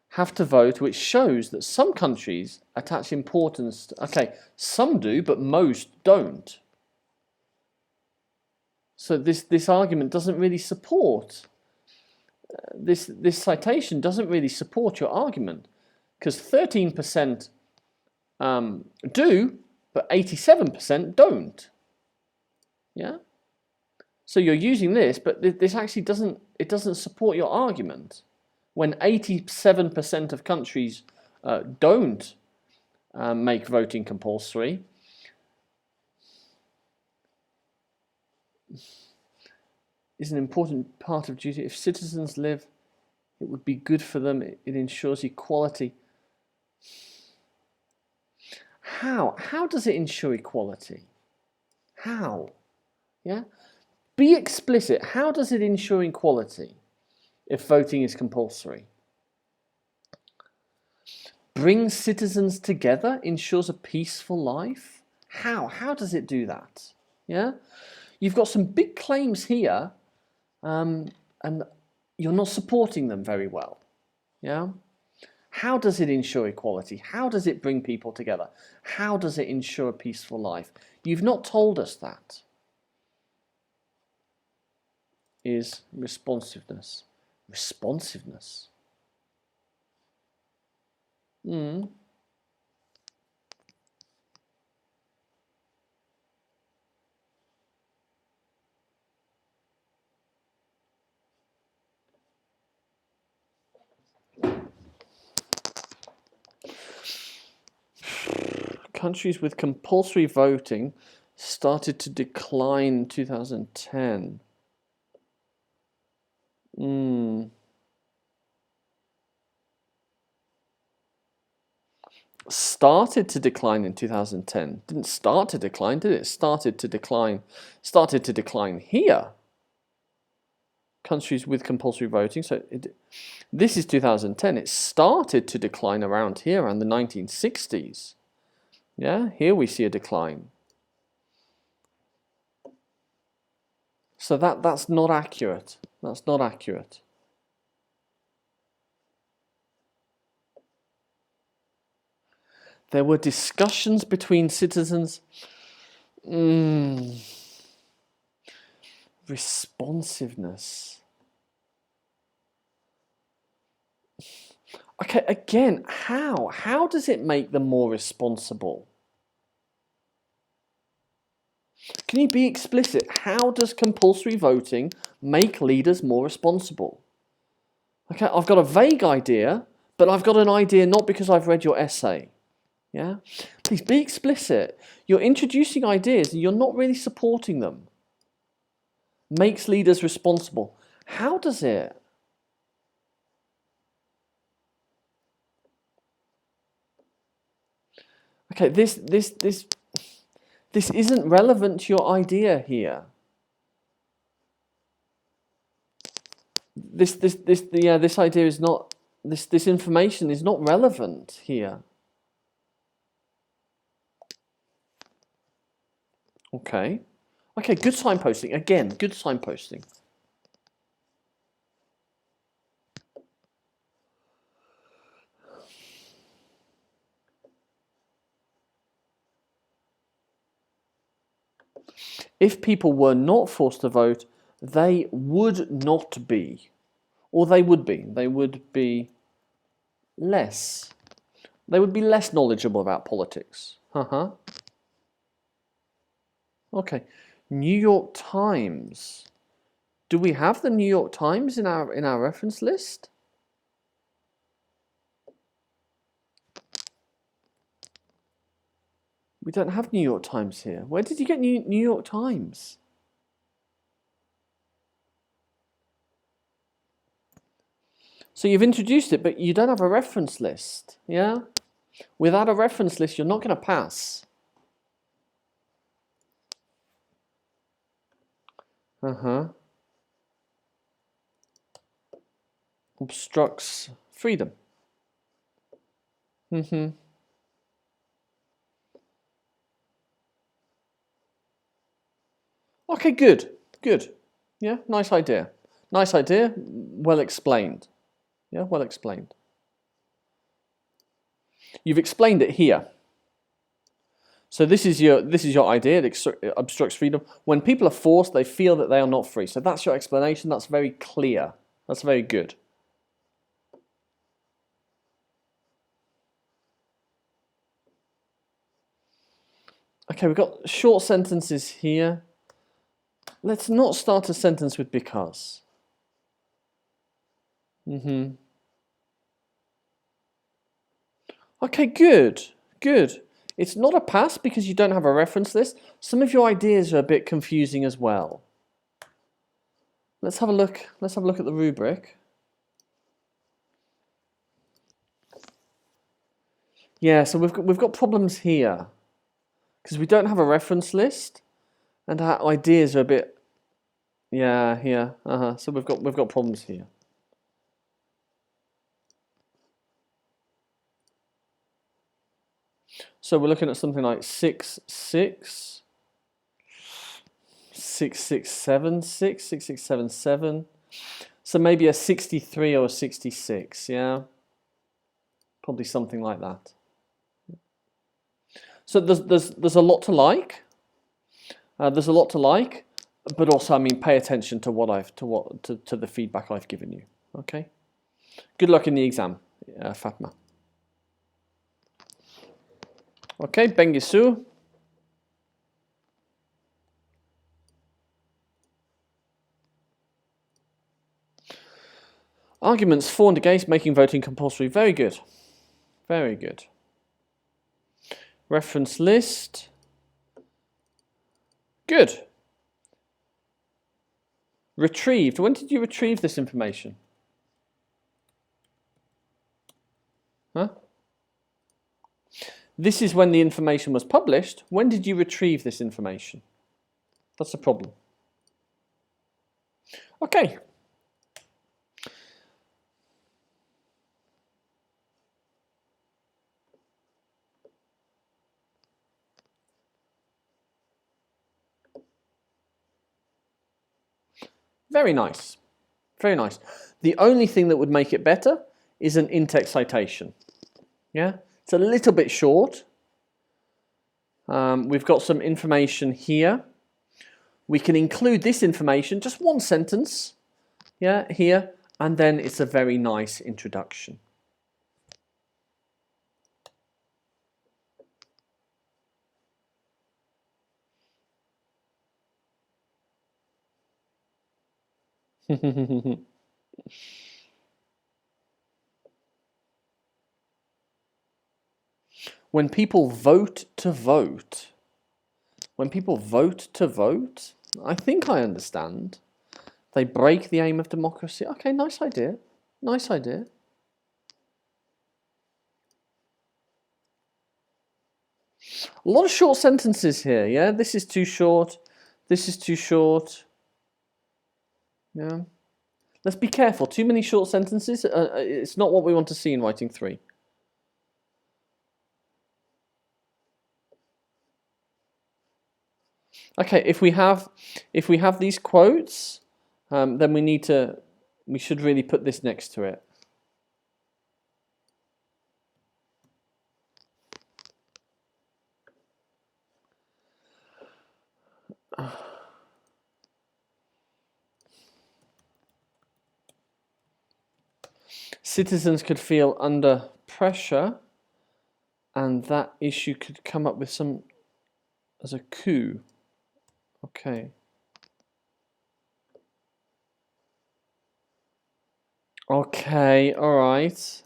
have to vote, which shows that some countries attach importance to, okay, some do, but most don't. So this argument doesn't really support, this citation doesn't really support your argument, because 13% do, but 87% don't. Yeah? So you're using this, but this actually doesn't support your argument. When 87% of countries don't make voting compulsory, is an important part of duty. If citizens live, it would be good for them. It ensures equality. How? How does it ensure equality? How? Yeah? Be explicit. How does it ensure equality if voting is compulsory? Brings citizens together, ensures a peaceful life. How? How does it do that? Yeah? You've got some big claims here, and you're not supporting them very well. Yeah? How does it ensure equality? How does it bring people together? How does it ensure a peaceful life? You've not told us that. Is responsiveness. Responsiveness. Countries with compulsory voting started to decline in 2010. Started to decline in 2010. Didn't start to decline, did it? Started to decline. Started to decline here. Countries with compulsory voting. So this is 2010. It started to decline around here, around the 1960s. Yeah, here we see a decline. So that's not accurate. That's not accurate. There were discussions between citizens. Responsiveness. Okay, again, how? How does it make them more responsible? Can you be explicit? How does compulsory voting make leaders more responsible? Okay, I've got a vague idea, but I've got an idea not because I've read your essay. Yeah? Please be explicit. You're introducing ideas and you're not really supporting them. Makes leaders responsible. How does it? Okay, this isn't relevant to your idea here. This idea is not, this information is not relevant here. Okay. Okay, good signposting. Again, good signposting. If people were not forced to vote, they would not be. Or they would be. They would be less. They would be less knowledgeable about politics. Okay. New York Times. Do we have the New York Times in our reference list? We don't have New York Times here. Where did you get New York Times? So you've introduced it, but you don't have a reference list. Yeah? Without a reference list, you're not going to pass. Obstructs freedom. Okay, good. Good. Yeah, nice idea. Nice idea, well explained. Yeah, well explained. You've explained it here. So this is your idea. It obstructs freedom. When people are forced, they feel that they are not free. So that's your explanation. That's very clear. That's very good. Okay, we've got short sentences here. Let's not start a sentence with because. Okay, good, good. It's not a pass because you don't have a reference list. Some of your ideas are a bit confusing as well. Let's have a look. Let's have a look at the rubric. Yeah, so we've got problems here because we don't have a reference list, and our ideas are a bit. Yeah, here. So we've got problems here. So we're looking at something like 6, 6, 6, 6, 7, 6, 6, 6, 7, 7. So maybe a 63 or a 66, yeah? Probably something like that. So there's a lot to like. There's a lot to like, but also, I mean, pay attention to to the feedback I've given you. Okay. Good luck in the exam, Fatma. Okay, BENGISU. Arguments for and against making voting compulsory. Very good. Very good. Reference list. Good. Retrieved. When did you retrieve this information? Huh? This is when the information was published. When did you retrieve this information? That's the problem. Okay. Very nice. Very nice. The only thing that would make it better is an in-text citation. Yeah? It's a little bit short. We've got some information here. We can include this information, just one sentence, yeah, here, and then it's a very nice introduction. When people vote to vote, I think I understand. They break the aim of democracy. Okay, nice idea. Nice idea. A lot of short sentences here, yeah? This is too short. This is too short. Yeah. Let's be careful. Too many short sentences. It's not what we want to see in writing 3. Okay, if we have these quotes, then we should really put this next to it. Citizens could feel under pressure, and that issue could come up with some as a coup. Okay. Okay, all right.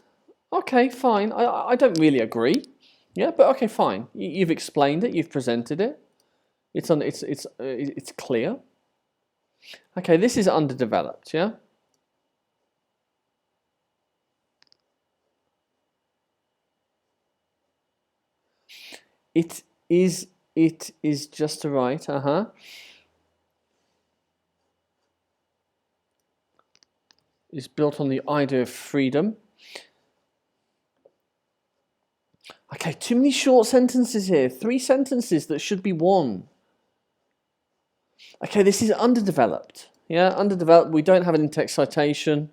Okay, fine. I don't really agree. Yeah, but okay, fine. You've explained it. You've presented it. It's clear. Okay, this is underdeveloped. Yeah. It is just right. It's built on the idea of freedom. Okay, too many short sentences here. 3 sentences that should be 1. Okay, this is underdeveloped. Yeah, underdeveloped. We don't have an in-text citation.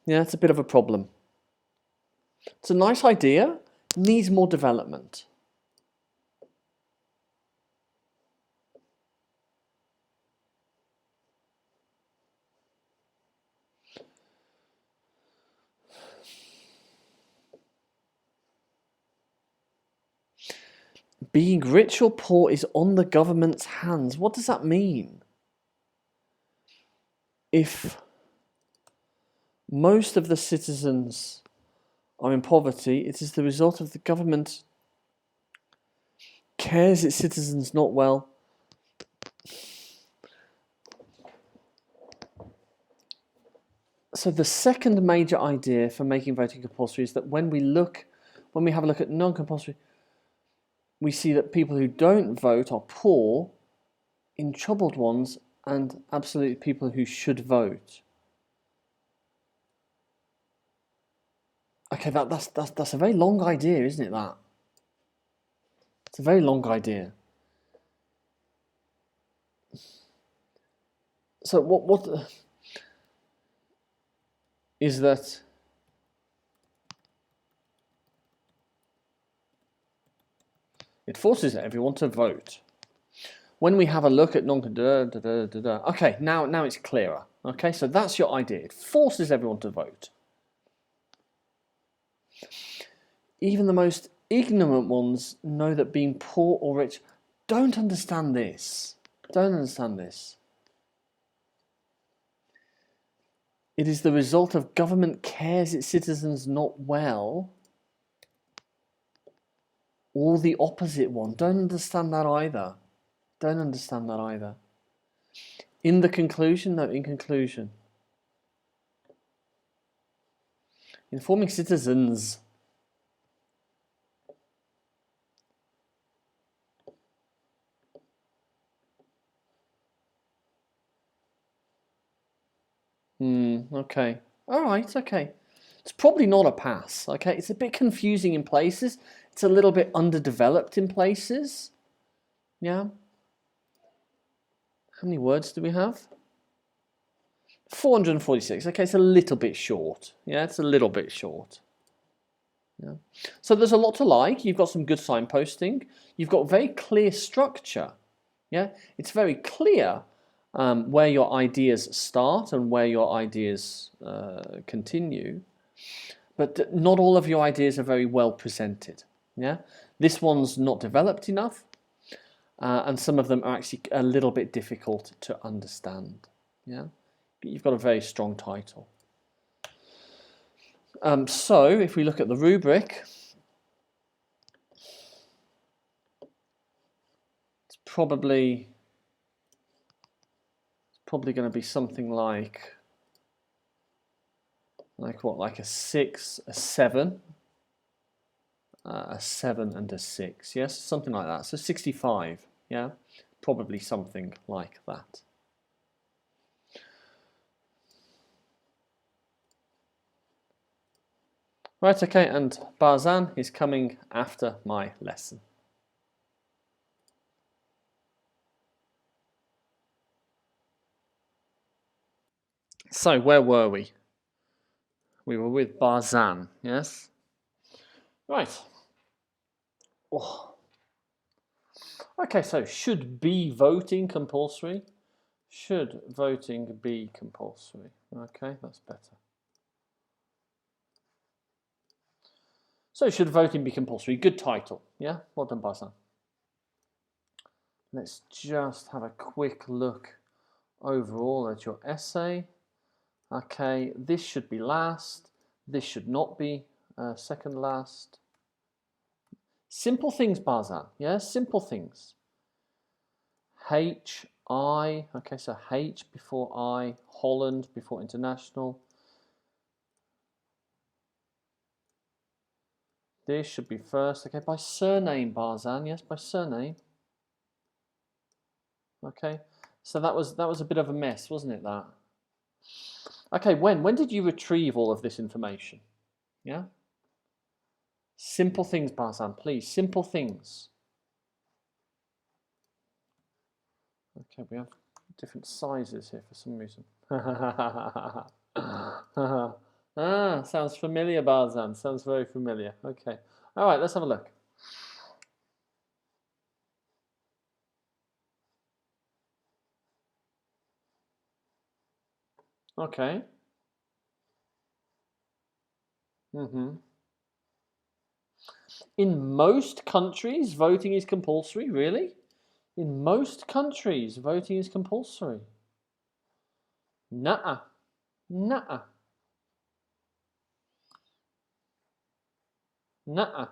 Yeah, it's a bit of a problem. It's a nice idea, needs more development. Being rich or poor is on the government's hands. What does that mean? If most of the citizens are in poverty, it is the result of the government cares its citizens not well. So the second major idea for making voting compulsory is that when we have a look at non-compulsory, we see that people who don't vote are poor, in troubled ones, and absolutely people who should vote. Okay, that's a very long idea, isn't it, that? It's a very long idea. So what is that? It forces everyone to vote. When we have a look at okay, now it's clearer. Okay, so that's your idea. It forces everyone to vote. Even the most ignorant ones know that being poor or rich don't understand this. Don't understand this. It is the result of government cares its citizens not well, or the opposite one. Don't understand that either. Don't understand that either. In the conclusion, no, in conclusion. Informing citizens. Okay. All right, okay. It's probably not a pass, okay? It's a bit confusing in places. It's a little bit underdeveloped in places. Yeah. How many words do we have? 446. Okay, it's a little bit short. Yeah, it's a little bit short. Yeah. So there's a lot to like. You've got some good signposting. You've got very clear structure. Yeah, it's very clear where your ideas start and where your ideas continue. But not all of your ideas are very well presented. Yeah, this one's not developed enough, and some of them are actually a little bit difficult to understand. Yeah, but you've got a very strong title. So if we look at the rubric, it's probably going to be something like what? Like a 6, a 7, a 7 and a 6. Yes, something like that. So 65. Yeah, probably something like that. Right, okay, and BARZAN is coming after my lesson. So, where were we? We were with BARZAN, yes? Right. Oh. Okay, so should be voting compulsory? Should voting be compulsory? Okay, that's better. So should voting be compulsory? Good title, yeah? Well done, BARZAN. Let's just have a quick look overall at your essay. Okay, this should be last. This should not be second last. Simple things, BARZAN, yeah? Simple things. H, I, okay, so H before I, Holland before international. This should be first, okay, by surname, BARZAN, yes, by surname. Okay, so that was a bit of a mess, wasn't it, that? Okay, when did you retrieve all of this information? Yeah? Simple things, BARZAN, please, simple things. Okay, we have different sizes here for some reason. Sounds familiar, Barzan. Sounds very familiar. Okay. All right, let's have a look. Okay. In most countries, voting is compulsory. Really? In most countries, voting is compulsory. Nuh-uh. Nuh-uh. Nuh-uh.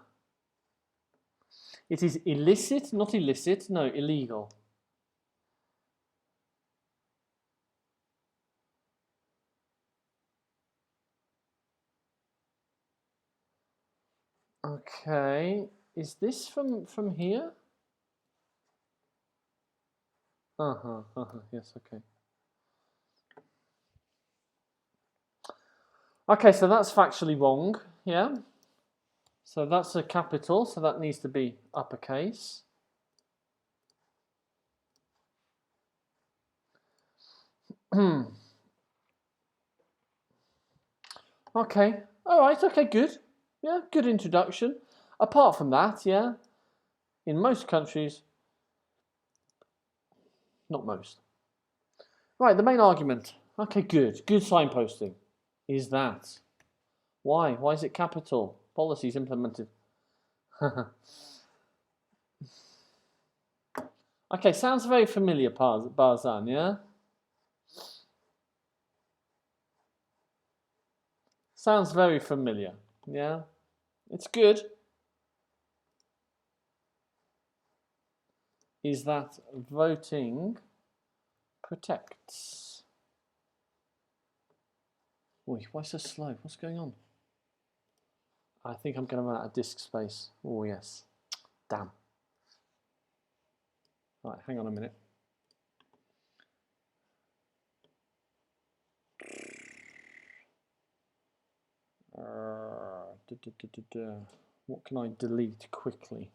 It is illicit, not illicit. No, illegal. Okay. Is this from here? Yes, okay. Okay, so that's factually wrong, yeah? So that's a capital, so that needs to be uppercase. Okay, all right, okay, good. Yeah, good introduction. Apart from that, yeah, in most countries, not most. Right, the main argument. Okay, good. Good signposting is that. Why? Why is it capital? Policies implemented. Okay, sounds very familiar, Barzan, yeah? Sounds very familiar, yeah? It's good. Is that voting protects? Oi, why so slow? What's going on? I think I'm going to run out of disk space. Oh, yes. Damn. Right, hang on a minute. What can I delete quickly?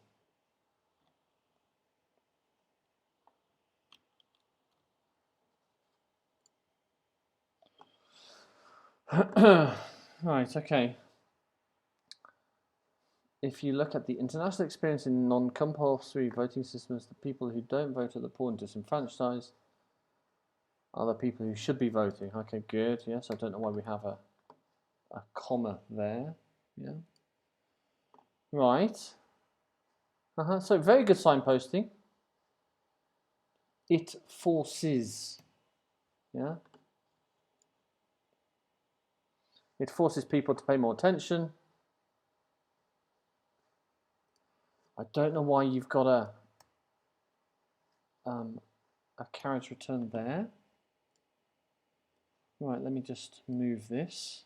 Right, okay. If you look at the international experience in non-compulsory voting systems, the people who don't vote are the poor and disenfranchised are the people who should be voting. Okay, good. Yes, I don't know why we have a comma there. Yeah. Right. So very good signposting. It forces. Yeah. It forces people to pay more attention. I don't know why you've got a carriage return there. Right, let me just move this.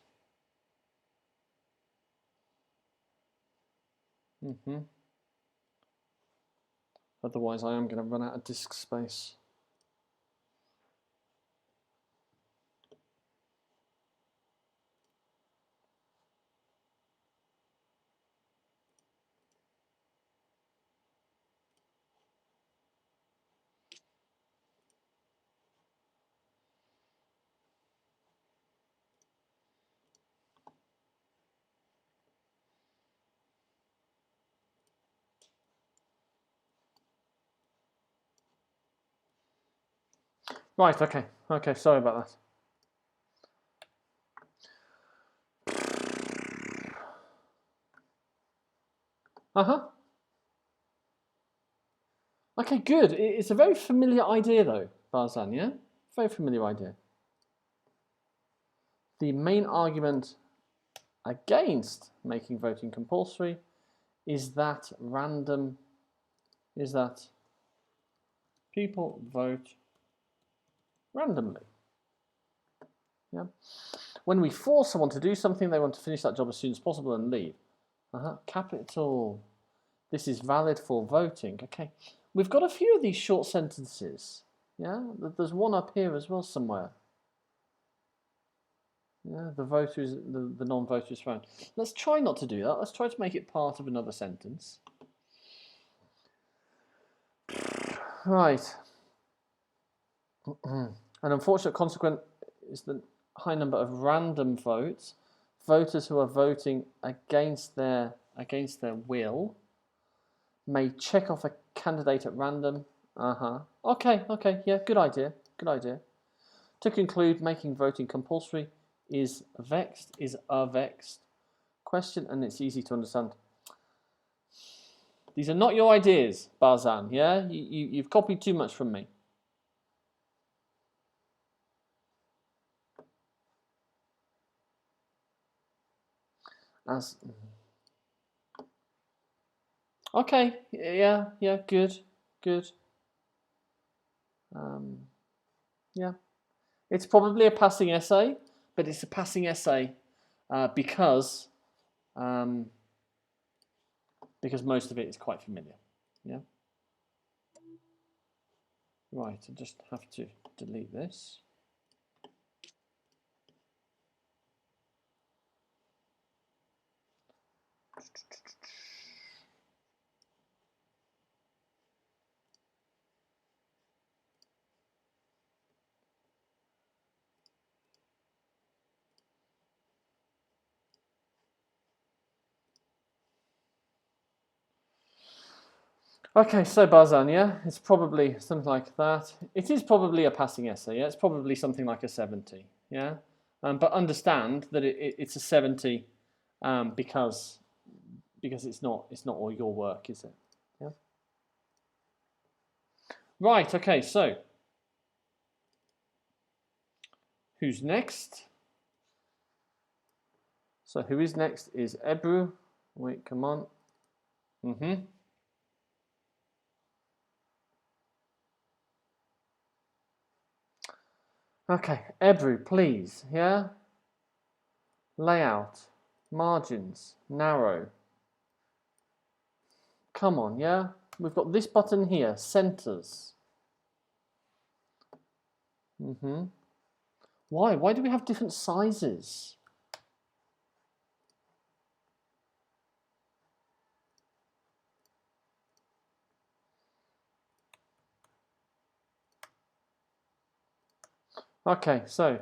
Otherwise, I am going to run out of disk space. Right, okay. Okay, sorry about that. Okay, good. It's a very familiar idea, though, Barzan, yeah? Very familiar idea. The main argument against making voting compulsory is that people vote randomly. Yeah. When we force someone to do something, they want to finish that job as soon as possible and leave. Capital. This is valid for voting. Okay. We've got a few of these short sentences. Yeah. There's one up here as well somewhere. Yeah, the voters, the non-voters found. Let's try not to do that. Let's try to make it part of another sentence. Right. An unfortunate consequence is the high number of random votes. Voters who are voting against their will may check off a candidate at random. Okay, yeah, good idea. To conclude, making voting compulsory is a vexed question, and it's easy to understand. These are not your ideas, BARZAN, yeah? You've copied too much from me. Okay, yeah, good. Yeah, it's probably a passing essay, but it's a passing essay because most of it is quite familiar. Yeah. Right, I just have to delete this. Okay, so BARZAN, yeah, it's probably something like that. It is probably a passing essay, yeah, it's probably something like a 70, yeah. But understand that it's a 70 because it's not all your work, is it? Yeah. Right, okay, so who's next? So who is next is EBRU. Wait, come on. Okay, EBRU, please, yeah? Layout, margins, narrow. Come on, yeah? We've got this button here, centers. Why? Why do we have different sizes? Okay, so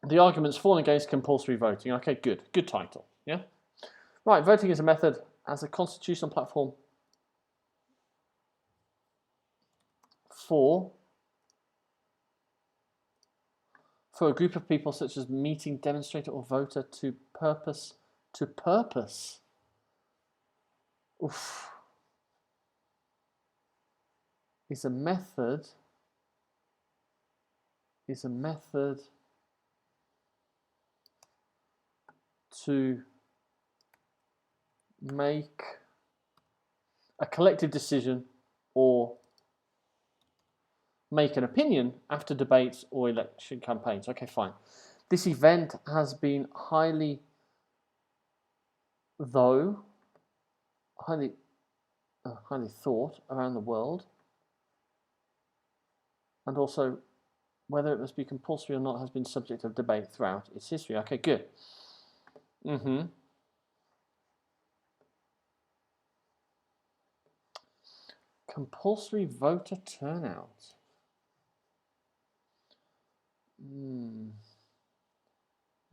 the arguments for and against compulsory voting. Okay, good. Good title, yeah? Right, voting is a method as a constitutional platform for a group of people such as meeting, demonstrator, or voter to purpose. Oof. Is a method to make a collective decision or make an opinion after debates or election campaigns. Okay, fine. This event has been highly thought around the world, and also whether it must be compulsory or not has been subject of debate throughout its history. Okay, good. Compulsory voter turnout.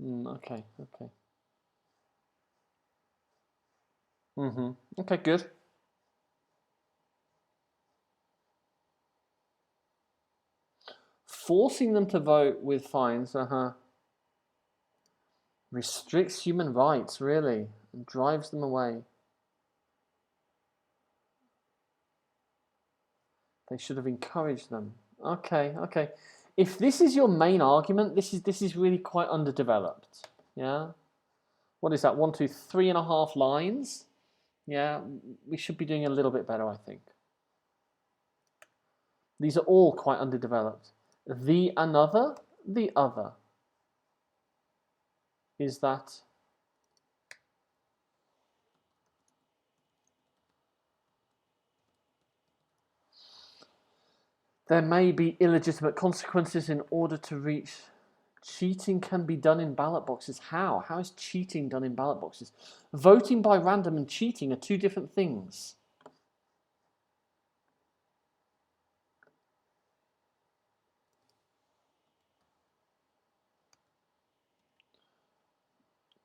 Okay. Okay, good. Forcing them to vote with fines, restricts human rights, really, and drives them away. They should have encouraged them. Okay. If this is your main argument, this is really quite underdeveloped. Yeah. What is that? 1, 2, 3.5 lines. Yeah, we should be doing a little bit better, I think. These are all quite underdeveloped. The other is that there may be illegitimate consequences in order to reach. Cheating can be done in ballot boxes. How? How is cheating done in ballot boxes? Voting by random and cheating are two different things.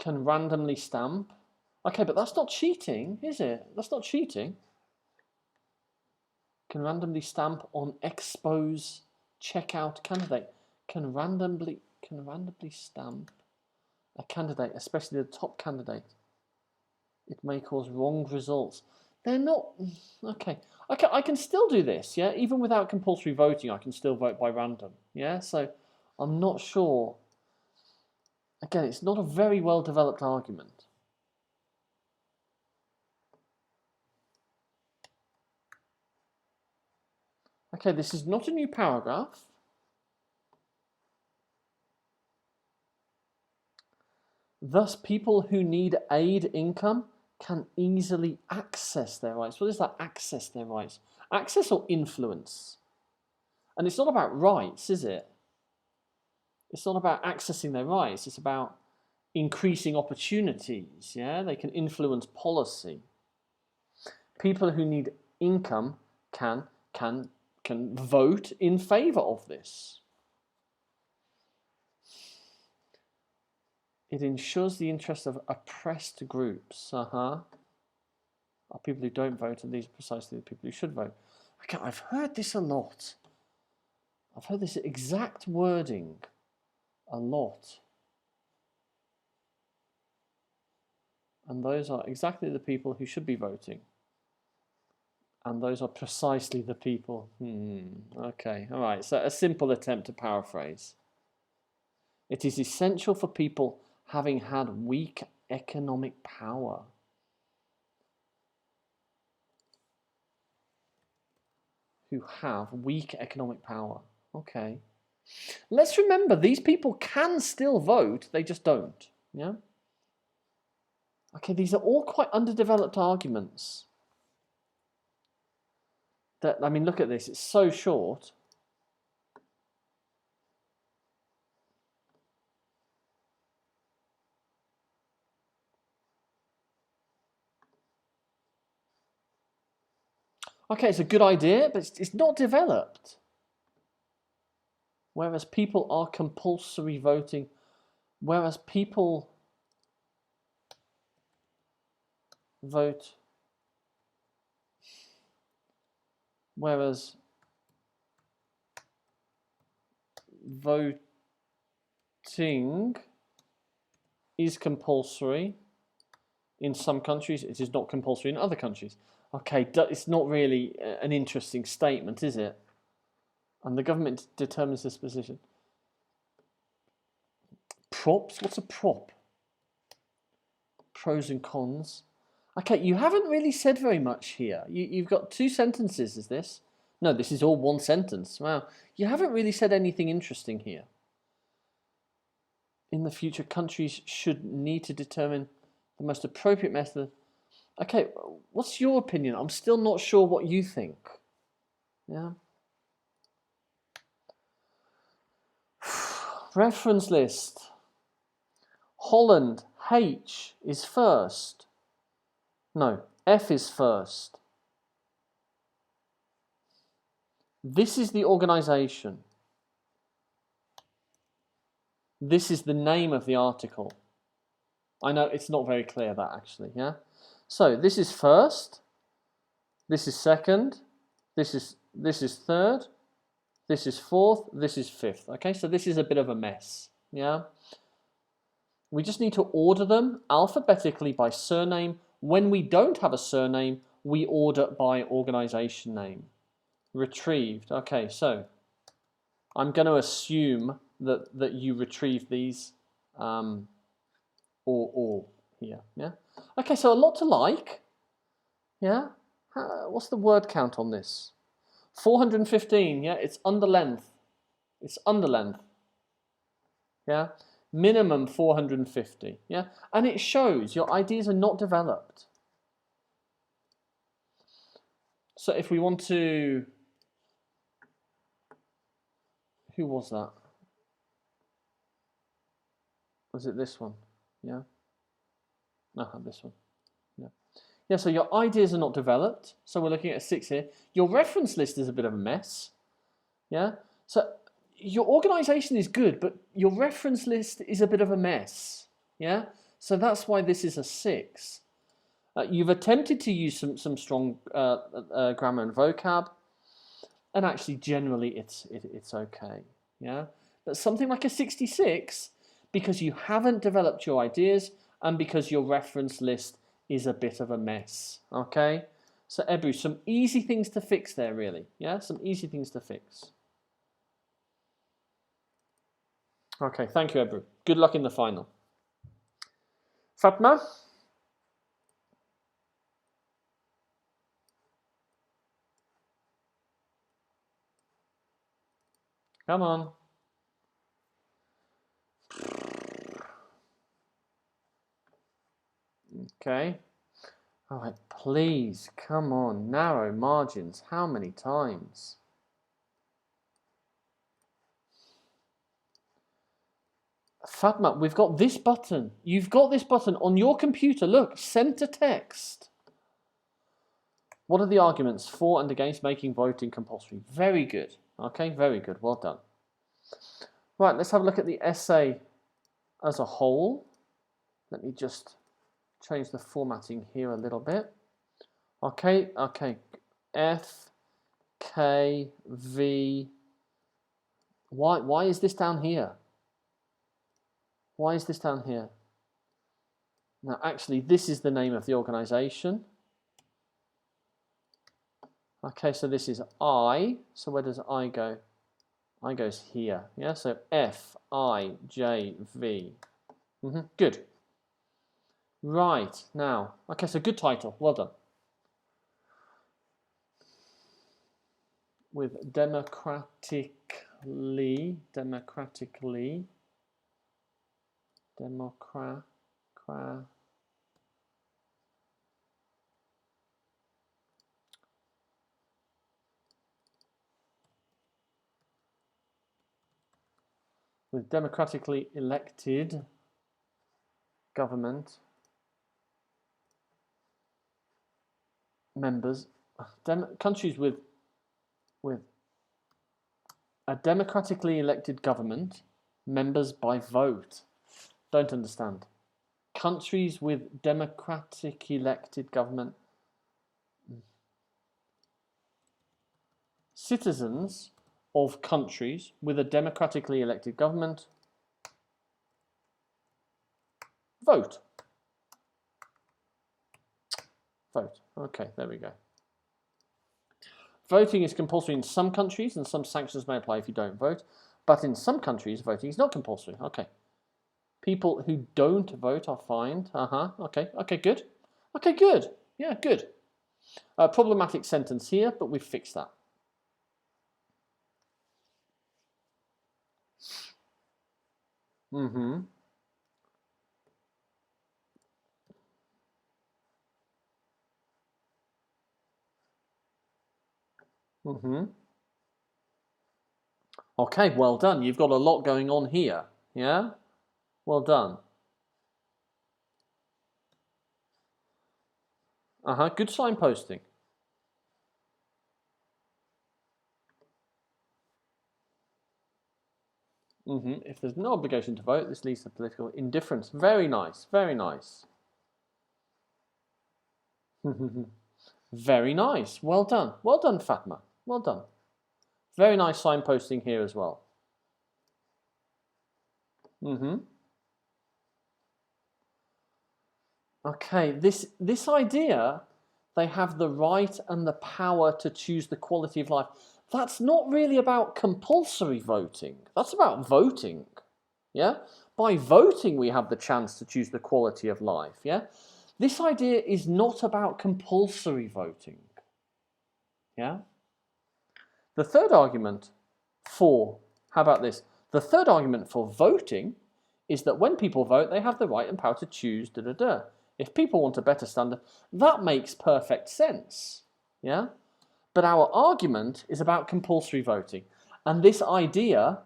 can randomly stamp. Okay, but that's not cheating, is it? That's not cheating. Can randomly stamp on expose checkout candidate. Can randomly stamp a candidate, especially the top candidate. It may cause wrong results. They're not okay. I can still do this, yeah. Even without compulsory voting, I can still vote by random, yeah. So I'm not sure. Again, it's not a very well developed argument. Okay, this is not a new paragraph. Thus, people who need aid income can easily access their rights. What is that, access their rights? Access or influence? And it's not about rights, is it? It's not about accessing their rights. It's about increasing opportunities, yeah? They can influence policy. People who need income can vote in favor of this. It ensures the interests of oppressed groups. Are people who don't vote, and these are precisely the people who should vote. Okay, I've heard this a lot. I've heard this exact wording a lot. And those are exactly the people who should be voting. And those are precisely the people. Okay, all right. So a simple attempt to paraphrase. It is essential for people having had weak economic power. Who have weak economic power. Okay. Let's remember, these people can still vote, they just don't. Yeah? Okay, these are all quite underdeveloped arguments. That, I mean, look at this, it's so short. Okay, it's a good idea, but it's not developed. Whereas people are compulsory voting, whereas people vote, whereas voting is compulsory in some countries, it is not compulsory in other countries. Okay, it's not really an interesting statement, is it? And the government determines this position. Props? What's a prop? Pros and cons. Okay, you haven't really said very much here. You've got two sentences, is this? No, this is all one sentence. Wow. You haven't really said anything interesting here. In the future, countries should need to determine the most appropriate method. Okay, what's your opinion? I'm still not sure what you think. Yeah. Reference list. Holland, H is first. No, F is first. This is the organization. This is the name of the article. I know it's not very clear that actually, yeah? So this is first, this is second, this is third, this is fourth, this is fifth. Okay, so this is a bit of a mess, yeah? We just need to order them alphabetically by surname. When we don't have a surname, we order by organization name. Retrieved. Okay, so I'm going to assume that you retrieve these all here. Yeah. Okay, so a lot to like. Yeah. What's the word count on this? 415. Yeah, it's under length. It's under length. Yeah. Minimum 450. Yeah, and it shows your ideas are not developed. So if we want to, who was that? Was it this one? Yeah. This one. Yeah. Yeah, so your ideas are not developed. So we're looking at a 6 here. Your reference list is a bit of a mess. Yeah. So your organization is good, but your reference list is a bit of a mess. Yeah. So that's why this is a 6. You've attempted to use some strong grammar and vocab, and actually generally it's okay, yeah. But something like a 66, because you haven't developed your ideas and because your reference list is a bit of a mess, okay. So EBRU, some easy things to fix there, really, yeah, some easy things to fix. Okay, thank you, EBRU. Good luck in the final. Fatma? Come on. Okay. All right, please, come on. Narrow margins. How many times? Fatma, we've got this button. You've got this button on your computer. Look, center text. What are the arguments for and against making voting compulsory? Very good. Okay, very good. Well done. Right, let's have a look at the essay as a whole. Let me just change the formatting here a little bit. Okay. F, K, V. Why is this down here? Why is this down here? Now, actually, this is the name of the organization. Okay, so this is I. So where does I go? I goes here. Yeah, so F, I, J, V. Good. Right, now. Okay, so good title. Well done. With democratically. With democratically elected government members, countries with a democratically elected government, members by vote. Don't understand. Countries with democratic elected government, citizens of countries with a democratically elected government vote. Vote. Okay, there we go. Voting is compulsory in some countries and some sanctions may apply if you don't vote. But in some countries, voting is not compulsory. Okay. People who don't vote are fined. Okay. Okay, good. Okay, good. Yeah, good. Problematic sentence here, but we've fixed that. Okay, well done. You've got a lot going on here. Yeah? Well done. Good signposting. If there's no obligation to vote, this leads to political indifference. Very nice. Very nice. Very nice. Well done. Well done, Fatma. Well done. Very nice signposting here as well. Okay, this idea, they have the right and the power to choose the quality of life. That's not really about compulsory voting. That's about voting. Yeah? By voting, we have the chance to choose the quality of life. Yeah? This idea is not about compulsory voting. Yeah? The third argument for, how about this? The third argument for voting is that when people vote, they have the right and power to choose If people want a better standard, that makes perfect sense. Yeah? But our argument is about compulsory voting. And this idea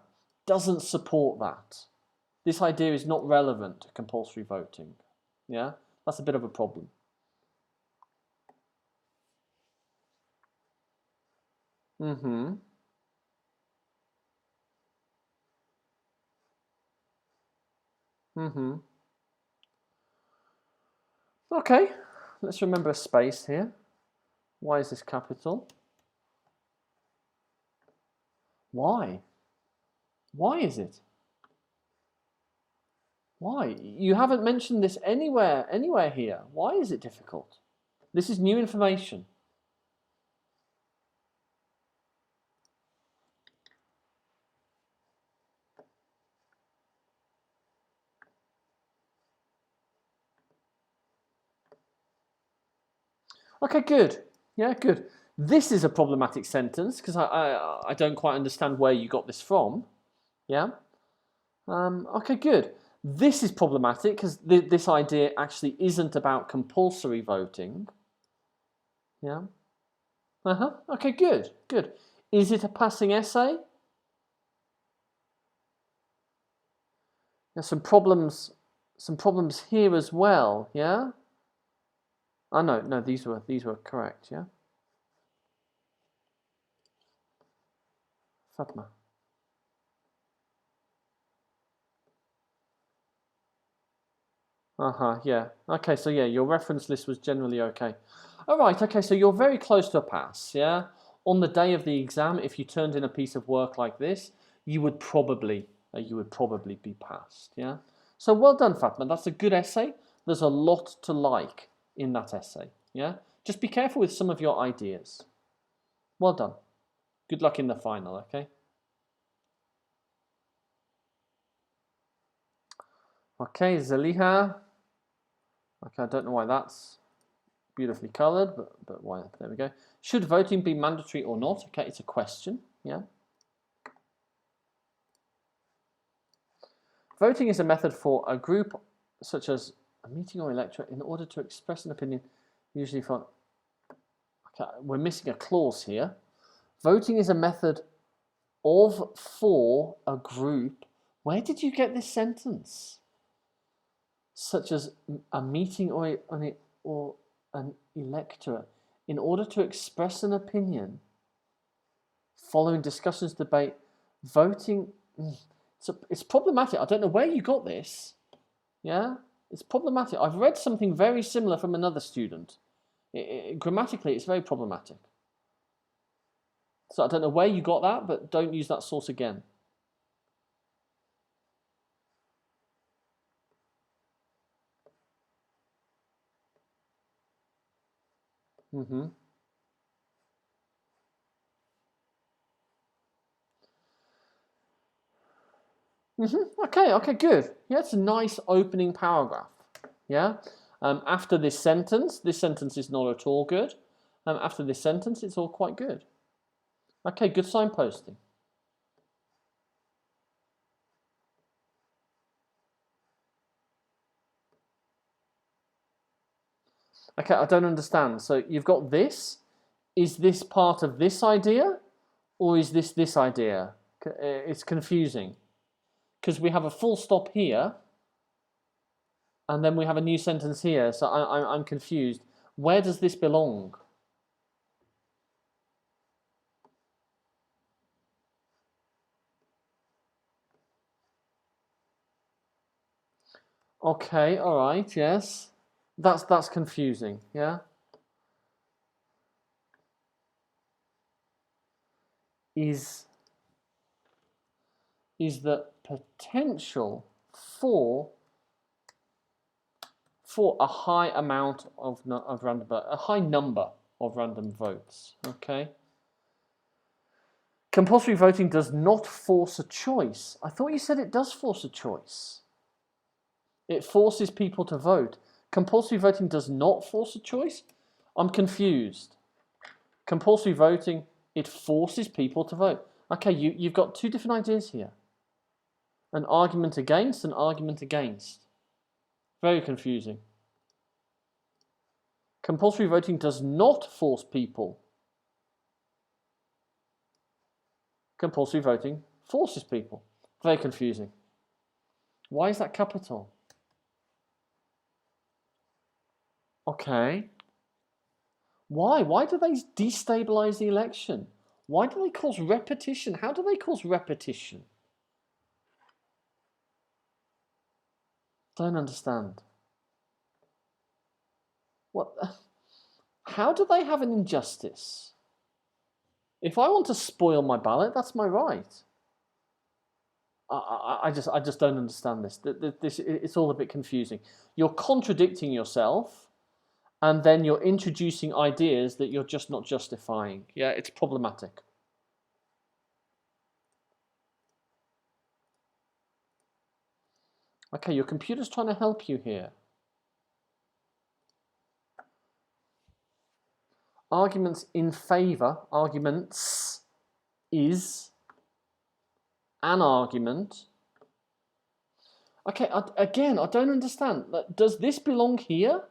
doesn't support that. This idea is not relevant to compulsory voting. Yeah? That's a bit of a problem. Okay, let's remember a space here. Why is this capital? Why? Why is it? Why? You haven't mentioned this anywhere here. Why is it difficult? This is new information. Okay, good. Yeah, good. This is a problematic sentence because I don't quite understand where you got this from. Yeah. Okay, good. This is problematic because this idea actually isn't about compulsory voting. Yeah. Okay, good, good. Is it a passing essay? There's some problems here as well. Yeah. Oh no, these were correct. Yeah. Fatma. Yeah. Okay, so yeah, your reference list was generally okay. All right, okay, so you're very close to a pass, yeah? On the day of the exam, if you turned in a piece of work like this, you would probably be passed, yeah? So well done, Fatma. That's a good essay. There's a lot to like in that essay, yeah? Just be careful with some of your ideas. Well done. Good luck in the final, okay? Okay, Zeliha. Okay, I don't know why that's beautifully coloured, but why? There we go. Should voting be mandatory or not? Okay, it's a question. Yeah. Voting is a method for a group, such as a meeting or electorate, in order to express an opinion. Usually for. Okay, we're missing a clause here. Voting is a method for a group. Where did you get this sentence? Such as a meeting or an electorate, in order to express an opinion, following discussions, debate, voting. It's problematic. I don't know where you got this. Yeah, it's problematic. I've read something very similar from another student. Grammatically, it's very problematic. So I don't know where you got that, but don't use that source again. Okay, good. Yeah, it's a nice opening paragraph. Yeah. After this sentence is not at all good. After this sentence, it's all quite good. Okay, good signposting. Okay, I don't understand. So you've got this. Is this part of this idea? Or is this idea? It's confusing. Because we have a full stop here. And then we have a new sentence here. So I'm confused. Where does this belong? Okay, all right, yes. That's confusing, yeah? Is the potential for a high amount of random, a high number of random votes, okay? Compulsory voting does not force a choice. I thought you said it does force a choice. It forces people to vote. Compulsory voting does not force a choice? I'm confused. Compulsory voting, it forces people to vote. Okay, you've got two different ideas here. An argument against, an argument against. Very confusing. Compulsory voting does not force people. Compulsory voting forces people. Very confusing. Why is that capital? Okay. Why? Why do they destabilize the election? Why do they cause repetition? How do they cause repetition? Don't understand. What? How do they have an injustice? If I want to spoil my ballot, that's my right. I just don't understand this. It's all a bit confusing. You're contradicting yourself, and then you're introducing ideas that you're just not justifying. Yeah, it's problematic. Okay, your computer's trying to help you here. Arguments in favour, arguments is an argument. Okay, again, I don't understand. Does this belong here?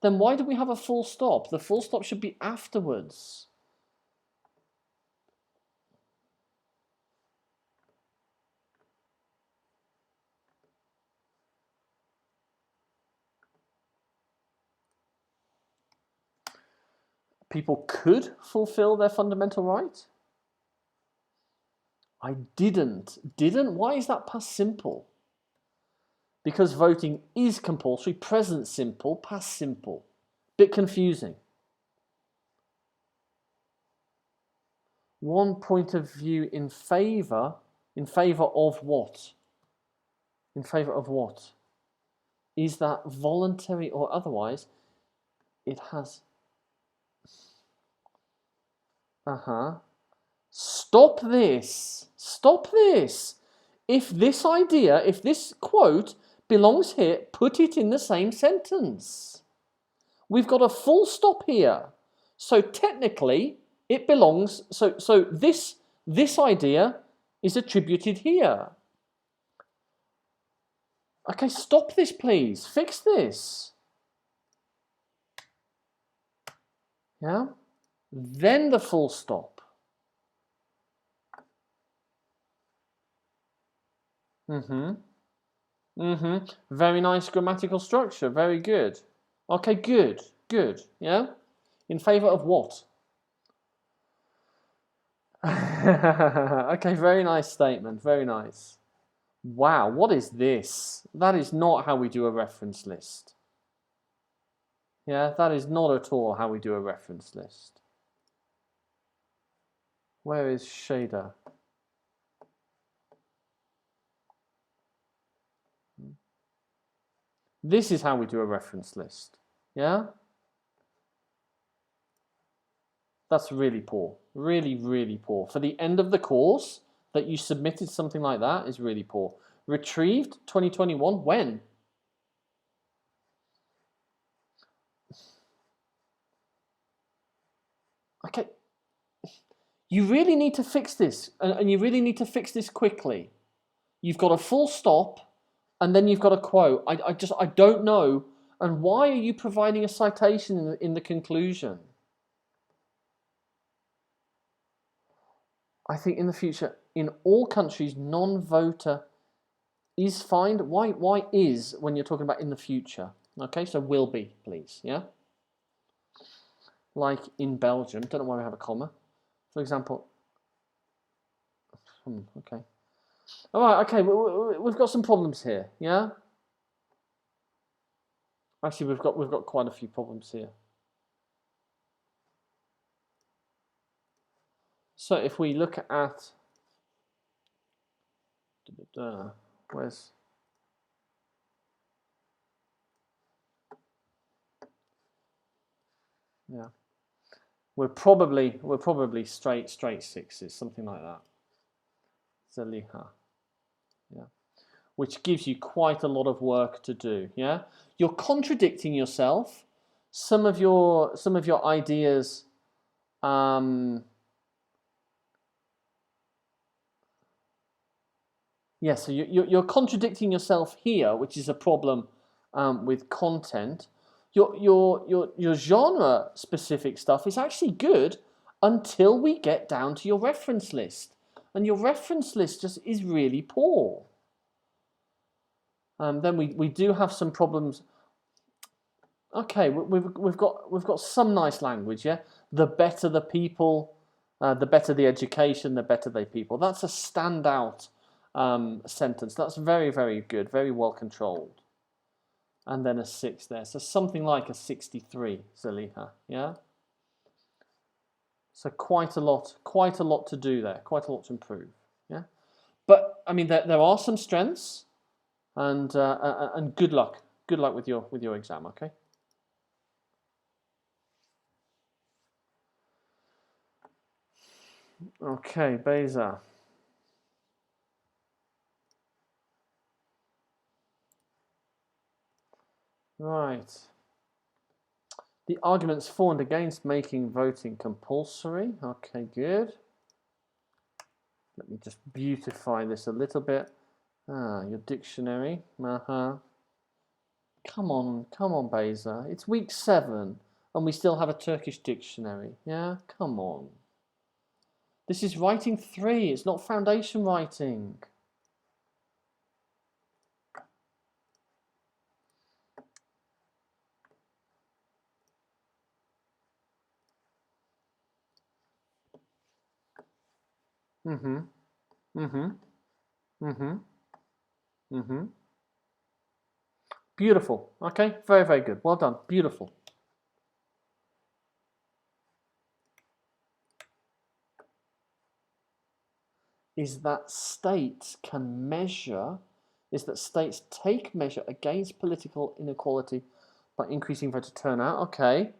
Then why do we have a full stop? The full stop should be afterwards. People could fulfill their fundamental right. I didn't. Didn't? Why is that past simple? Because voting is compulsory, present simple, past simple. Bit confusing. One point of view in favour of what? In favour of what? Is that voluntary or otherwise? It has... Stop this. Stop this. If this idea, if this quote belongs here, put it in the same sentence. We've got a full stop here. So technically, it belongs, so this idea is attributed here. Okay, stop this, please. Fix this. Yeah? Then the full stop. Very nice grammatical structure. Very good. Okay, good. Good. Yeah? In favour of what? Okay, very nice statement. Very nice. Wow, what is this? That is not how we do a reference list. Yeah, that is not at all how we do a reference list. Where is SEYDA? This is how we do a reference list. Yeah? That's really poor. Really, really poor. For the end of the course, that you submitted something like that is really poor. Retrieved 2021, when? Okay. You really need to fix this, and you really need to fix this quickly. You've got a full stop, and then you've got a quote. I don't know. And why are you providing a citation in the conclusion? I think in the future, in all countries, non-voter is fined. Why is when you're talking about in the future? Okay, so will be, please. Yeah. Like in Belgium, don't know why we have a comma. For example. Okay. All right. Okay, we've got some problems here. Yeah. Actually, we've got quite a few problems here. So if we look at where's yeah, we're probably straight sixes, something like that. ZELIHA, yeah, which gives you quite a lot of work to do. Yeah, you're contradicting yourself. Some of your ideas. Yeah, so you're contradicting yourself here, which is a problem with content. Your genre specific stuff is actually good until we get down to your reference list, and your reference list just is really poor. Then we do have some problems. Okay, we've got some nice language. Yeah, the better the people, the better the education, the better they people. That's a standout sentence. That's very, very good, very well controlled. and then a 6 there. So something like a 63, ZELIHA, yeah? So quite a lot to do there, quite a lot to improve, yeah? But, I mean, there are some strengths, and good luck with your exam, okay? Okay, BEYZA. Right. The arguments for and against making voting compulsory. Okay, good. Let me just beautify this a little bit. Your dictionary. Come on, BEYZA. It's week 7, and we still have a Turkish dictionary. Yeah, come on. This is writing 3. It's not foundation writing. Beautiful. Okay, very, very good. Well done. Beautiful. Is that states take measure against political inequality by increasing voter turnout. Okay.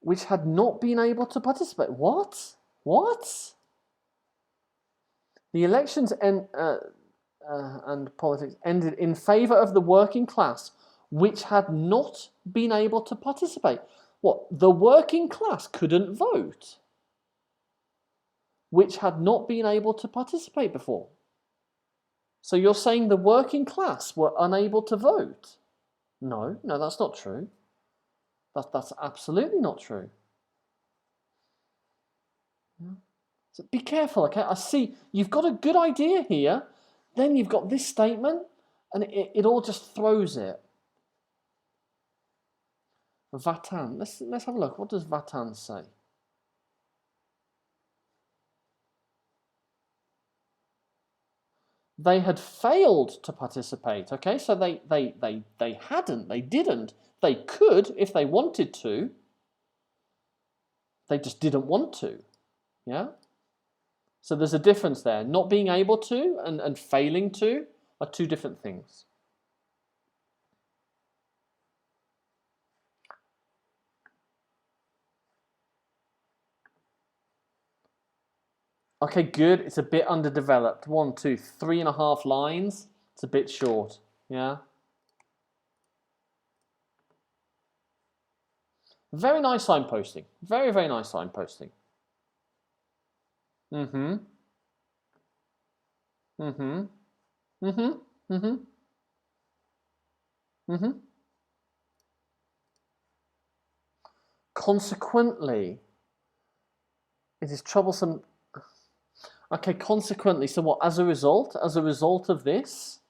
Which had not been able to participate. What? What? The elections and politics ended in favour of the working class, which had not been able to participate. What? The working class couldn't vote, which had not been able to participate before. So you're saying the working class were unable to vote? No, that's not true. That's absolutely not true. So be careful, okay? I see you've got a good idea here, then you've got this statement, and it all just throws it. Vatan. Let's have a look. What does Vatan say? They had failed to participate. Okay, so they didn't. They could if they wanted to. They just didn't want to. Yeah. So there's a difference there. Not being able to and failing to are two different things. Okay, good. It's a bit underdeveloped. 1, 2, 3.5 lines. It's a bit short. Yeah. Very nice signposting. Very, very nice signposting. Consequently, it is troublesome. Okay, consequently, so what? As a result of this,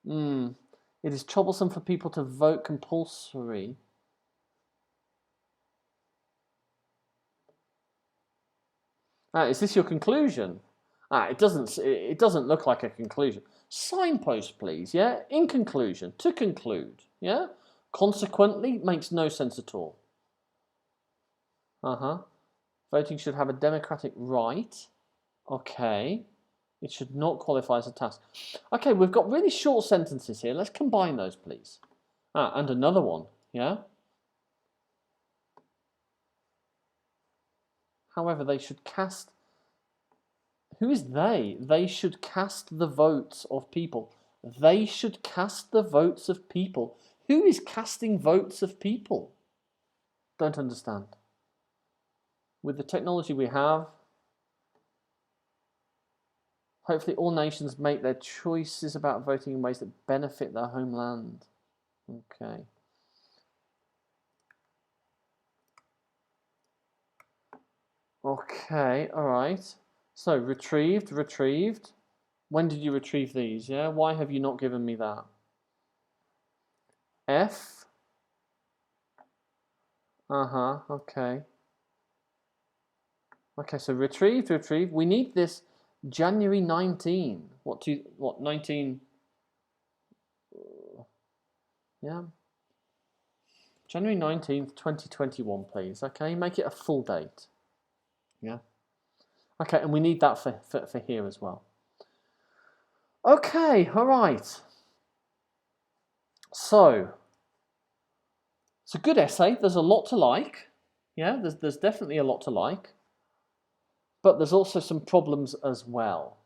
it is troublesome for people to vote compulsory. Is this your conclusion? It doesn't look like a conclusion. Signpost, please. Yeah. In conclusion, to conclude. Yeah. Consequently makes no sense at all. Voting should have a democratic right. Okay. It should not qualify as a task. Okay, we've got really short sentences here. Let's combine those, please. And another one. Yeah. However, they should cast. Who is they? They should cast the votes of people. They should cast the votes of people. Who is casting votes of people? Don't understand. With the technology we have, hopefully all nations make their choices about voting in ways that benefit their homeland. Okay. Okay, all right. So, retrieved. When did you retrieve these? Yeah, why have you not given me that? F. Okay. Okay, so retrieve. We need this January 19. What 19? Yeah. January 19th, 2021, please. Okay, make it a full date. Yeah. Okay, and we need that for here as well. Okay, all right. So, it's a good essay. There's a lot to like. Yeah, there's definitely a lot to like. But there's also some problems as well.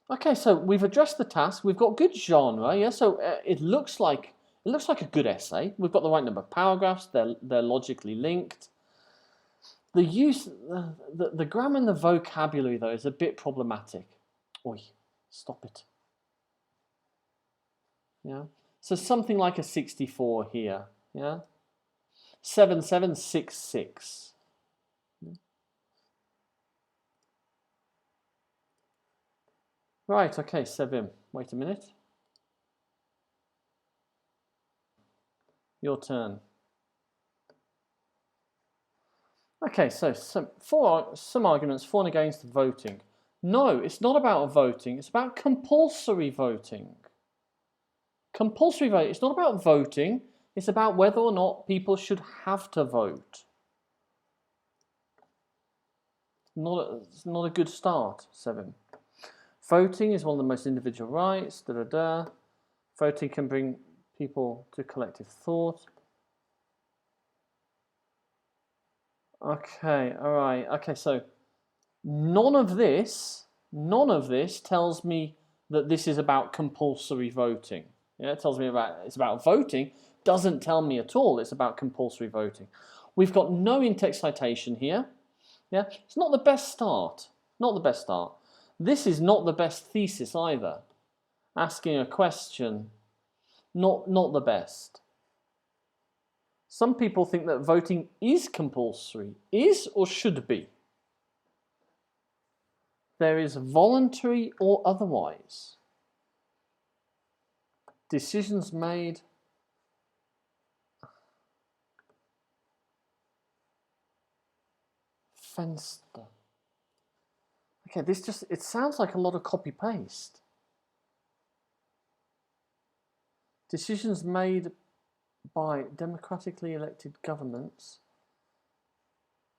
Okay, so we've addressed the task. We've got good genre. Yeah, so it looks like a good essay. We've got the right number of paragraphs. They're logically linked. The use, the grammar and the vocabulary though is a bit problematic. Oi, stop it. Yeah. So something like a 64 here. Yeah. 7766. Right. Okay. SEVIM. Wait a minute. Your turn. Okay, so some arguments for and against voting. No, it's not about voting. It's about compulsory voting. Compulsory voting. It's not about voting. It's about whether or not people should have to vote. It's not a good start, 7. Voting is one of the most individual rights. Voting can bring people to collective thought. Okay, all right. Okay, so none of this tells me that this is about compulsory voting. Yeah, it tells me it's about voting. Doesn't tell me at all it's about compulsory voting. We've got no in-text citation here. Yeah, it's not the best start. Not the best start. This is not the best thesis either. Asking a question, not the best. Some people think that voting is compulsory. Is or should be. There is voluntary or otherwise. Decisions made. Fenster. Okay, it sounds like a lot of copy-paste. Decisions made by democratically elected governments.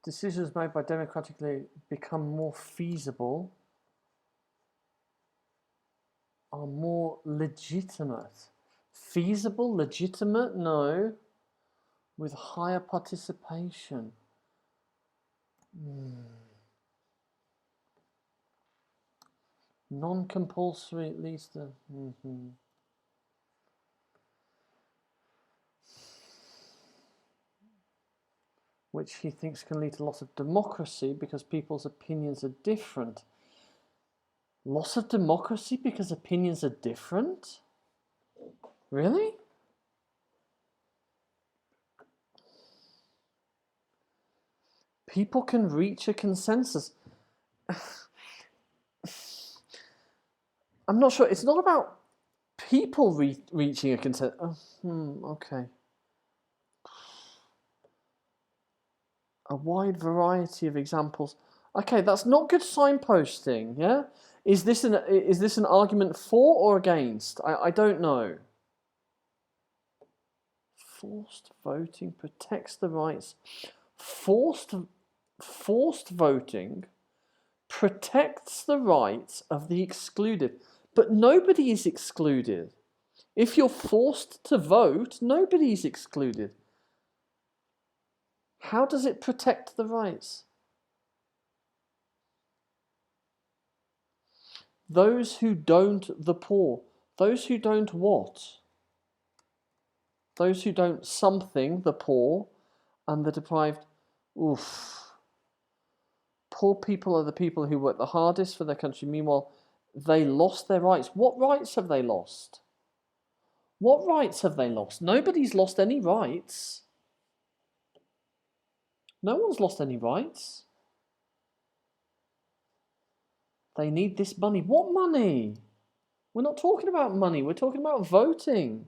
Decisions made by democratically become more feasible, are more legitimate. Feasible, legitimate? No. With higher participation. Non-compulsory, at least. Which he thinks can lead to loss of democracy because people's opinions are different. Loss of democracy because opinions are different? Really? People can reach a consensus. I'm not sure. It's not about people reaching a consensus. Okay. A wide variety of examples. Okay, that's not good signposting. Yeah, is this an argument for or against? I don't know. Forced voting protects the rights. Forced voting protects the rights of the excluded, but nobody is excluded. If you're forced to vote, nobody is excluded. How does it protect the rights? Those who don't, the poor. Those who don't what? Those who don't something, the poor, and the deprived. Oof. Poor people are the people who work the hardest for their country. Meanwhile, they lost their rights. What rights have they lost? What rights have they lost? Nobody's lost any rights. No one's lost any rights. They need this money. What money? We're not talking about money. We're talking about voting.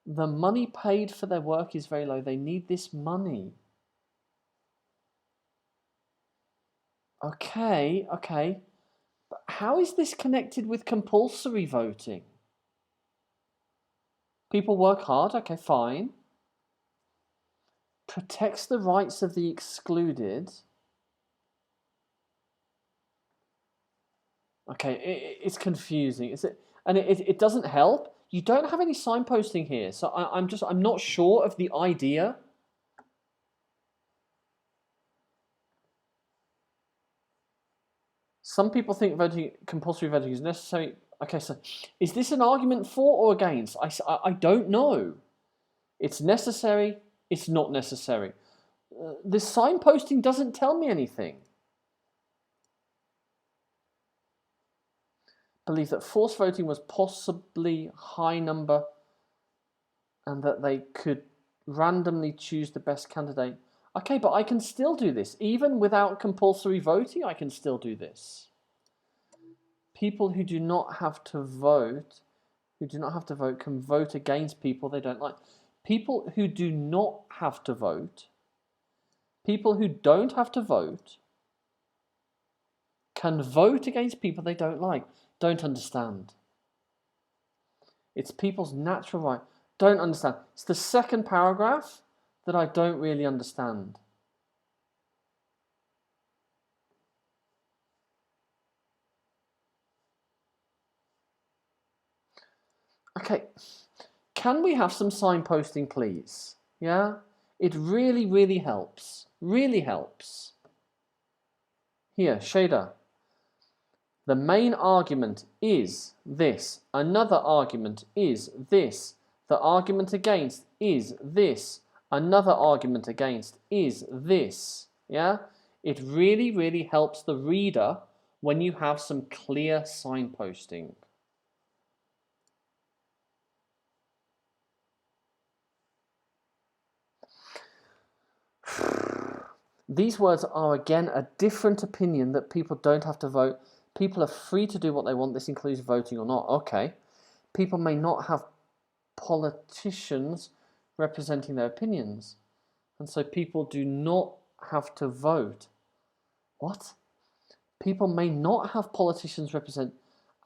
The money paid for their work is very low. They need this money. Okay, okay. But how is this connected with compulsory voting? People work hard, okay, fine. Protects the rights of the excluded. Okay, it's confusing. Is it? And it doesn't help. You don't have any signposting here, so I'm not sure of the idea. Some people think compulsory voting is necessary. Okay, so is this an argument for or against? I don't know. It's necessary. It's not necessary. This signposting doesn't tell me anything. Believe that forced voting was possibly high number and that they could randomly choose the best candidate. Okay, but I can still do this. Even without compulsory voting, I can still do this. People who do not have to vote, can vote against people they don't like. People who do not have to vote, people who don't have to vote, can vote against people they don't like. Don't understand. It's people's natural right. Don't understand. It's the second paragraph that I don't really understand. Okay, can we have some signposting, please? Yeah, it really, really helps. Really helps. Here, SEYDA. The main argument is this. Another argument is this. The argument against is this. Another argument against is this. Yeah? It really, really helps the reader when you have some clear signposting. These words are again a different opinion that people don't have to vote. People are free to do what they want. This includes voting or not. Okay. People may not have politicians representing their opinions. And so people do not have to vote. What? People may not have politicians represent,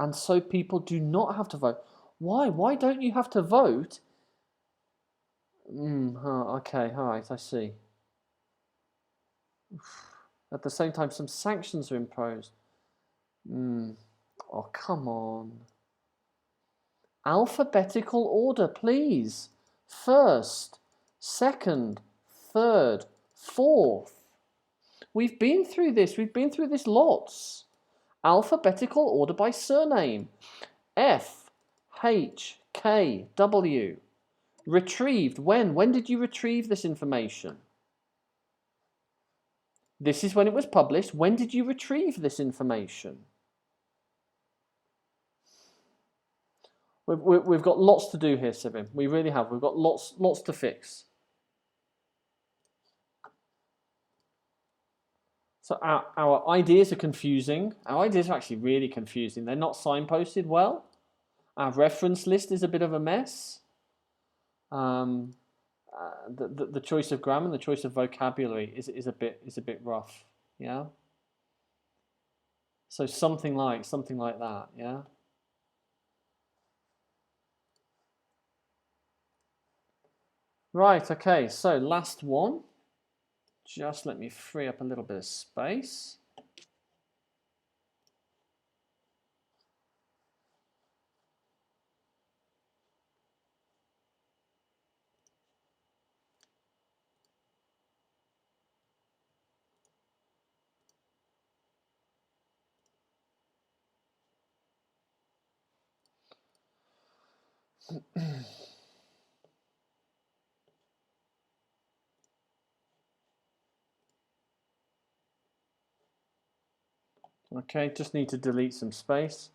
and so people do not have to vote. Why? Why don't you have to vote? Okay, all right, I see. At the same time, some sanctions are imposed. Oh, come on. Alphabetical order, please. First, second, third, fourth. We've been through this. We've been through this lots. Alphabetical order by surname. F, H, K, W. Retrieved. When? When did you retrieve this information? This is when it was published. When did you retrieve this information? We've got lots to do here, SEVIM. We really have. We've got lots to fix. So our ideas are confusing. Our ideas are actually really confusing. They're not signposted well. Our reference list is a bit of a mess. The choice of grammar, the choice of vocabulary is a bit rough. Yeah. So something like that. Yeah. Right. Okay. So last one. Just let me free up a little bit of space. Okay, just need to delete some space.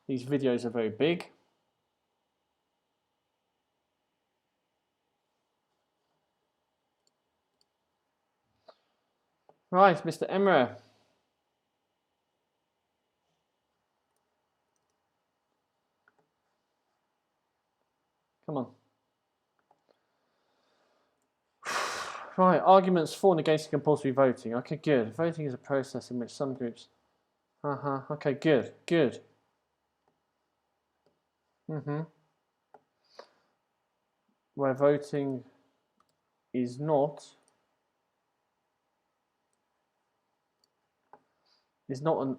These videos are very big. Right, Mr. EMRE. Come on. Right, arguments for and against compulsory voting. Okay, good. Voting is a process in which some groups... Okay, good, good. Where voting is not an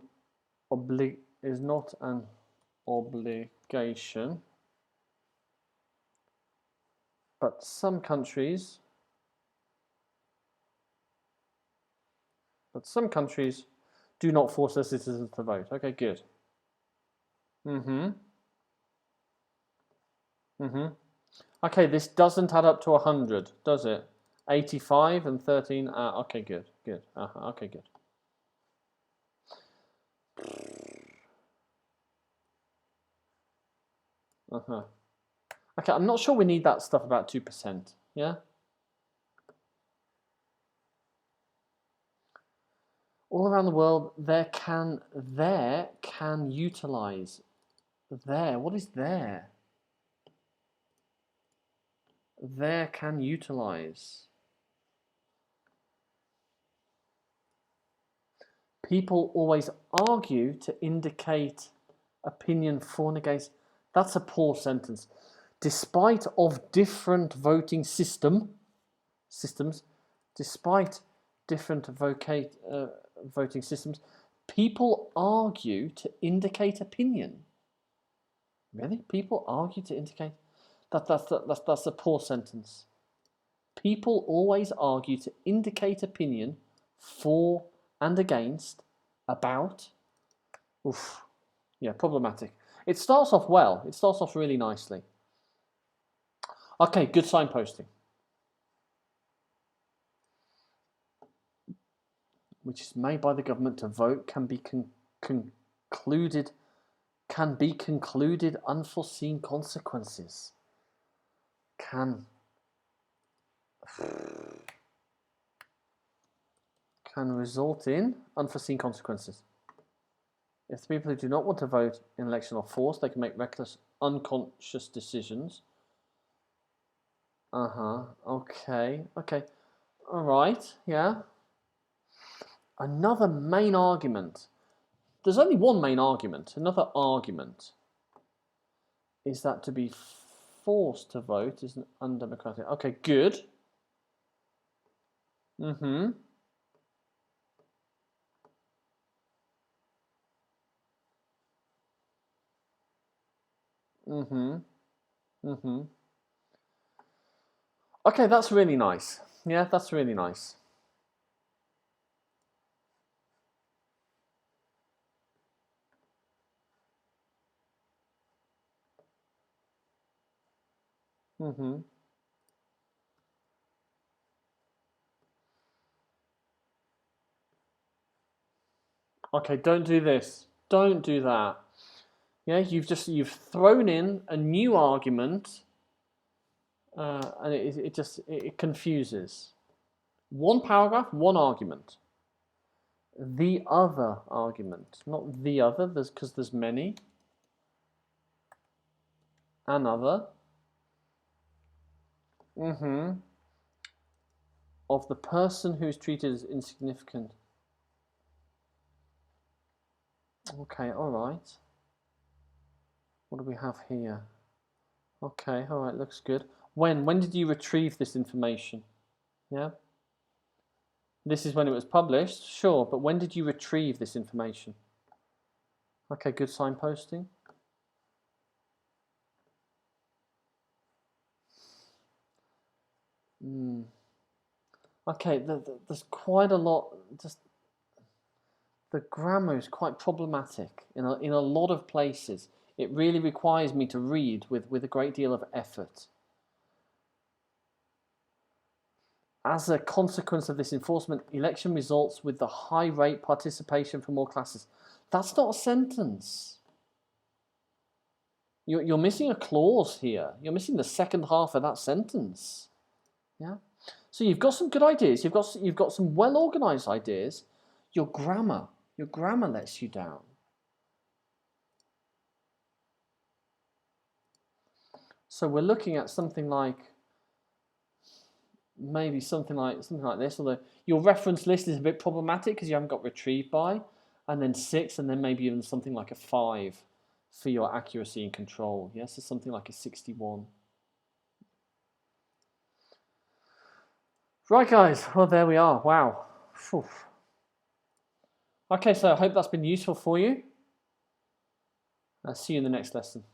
obligation, but some countries do not force their citizens to vote. Okay, good. Okay, this doesn't add up to 100, does it? 85 and 13. Okay, good, good. Okay, good. Okay, I'm not sure we need that stuff about 2%. Yeah. All around the world, there can utilize. There. What is there? There can utilize. People always argue to indicate opinion for and against. That's a poor sentence. Despite of different voting systems, despite different voting systems, people argue to indicate opinion. Really? People argue to indicate? That's a poor sentence. People always argue to indicate opinion for and against, about. Oof. Yeah, problematic. It starts off well. It starts off really nicely. Okay, good signposting. Which is made by the government to vote can be concluded unforeseen consequences. Can result in unforeseen consequences. If the people who do not want to vote in an election are forced, they can make reckless, unconscious decisions. Okay. All right, yeah. Another main argument. There's only one main argument. Another argument is that to be forced to vote is undemocratic. Okay, good. Okay, that's really nice. Yeah, that's really nice. Okay, don't do this. Don't do that. Yeah, you've thrown in a new argument, and it confuses. One paragraph, one argument. The other argument, not the other, because there's many. Another. Of the person who is treated as insignificant. Okay, all right. What do we have here? Okay, all right, looks good. When did you retrieve this information? Yeah. This is when it was published, sure, but when did you retrieve this information? Okay, good signposting. Okay, there's quite a lot. Just the grammar is quite problematic in a lot of places. It really requires me to read with a great deal of effort. As a consequence of this enforcement, election results with the high rate participation from all classes. That's not a sentence. You're missing a clause here. You're missing the second half of that sentence. Yeah. So you've got some good ideas. You've got some well-organized ideas. Your grammar lets you down. So we're looking at something like maybe something like this. Although your reference list is a bit problematic because you haven't got retrieved by, and then 6, and then maybe even something like a 5 for your accuracy and control. Yes, so something like a 61. Right, guys. Well, there we are. Wow. Whew. Okay, so I hope that's been useful for you. I'll see you in the next lesson.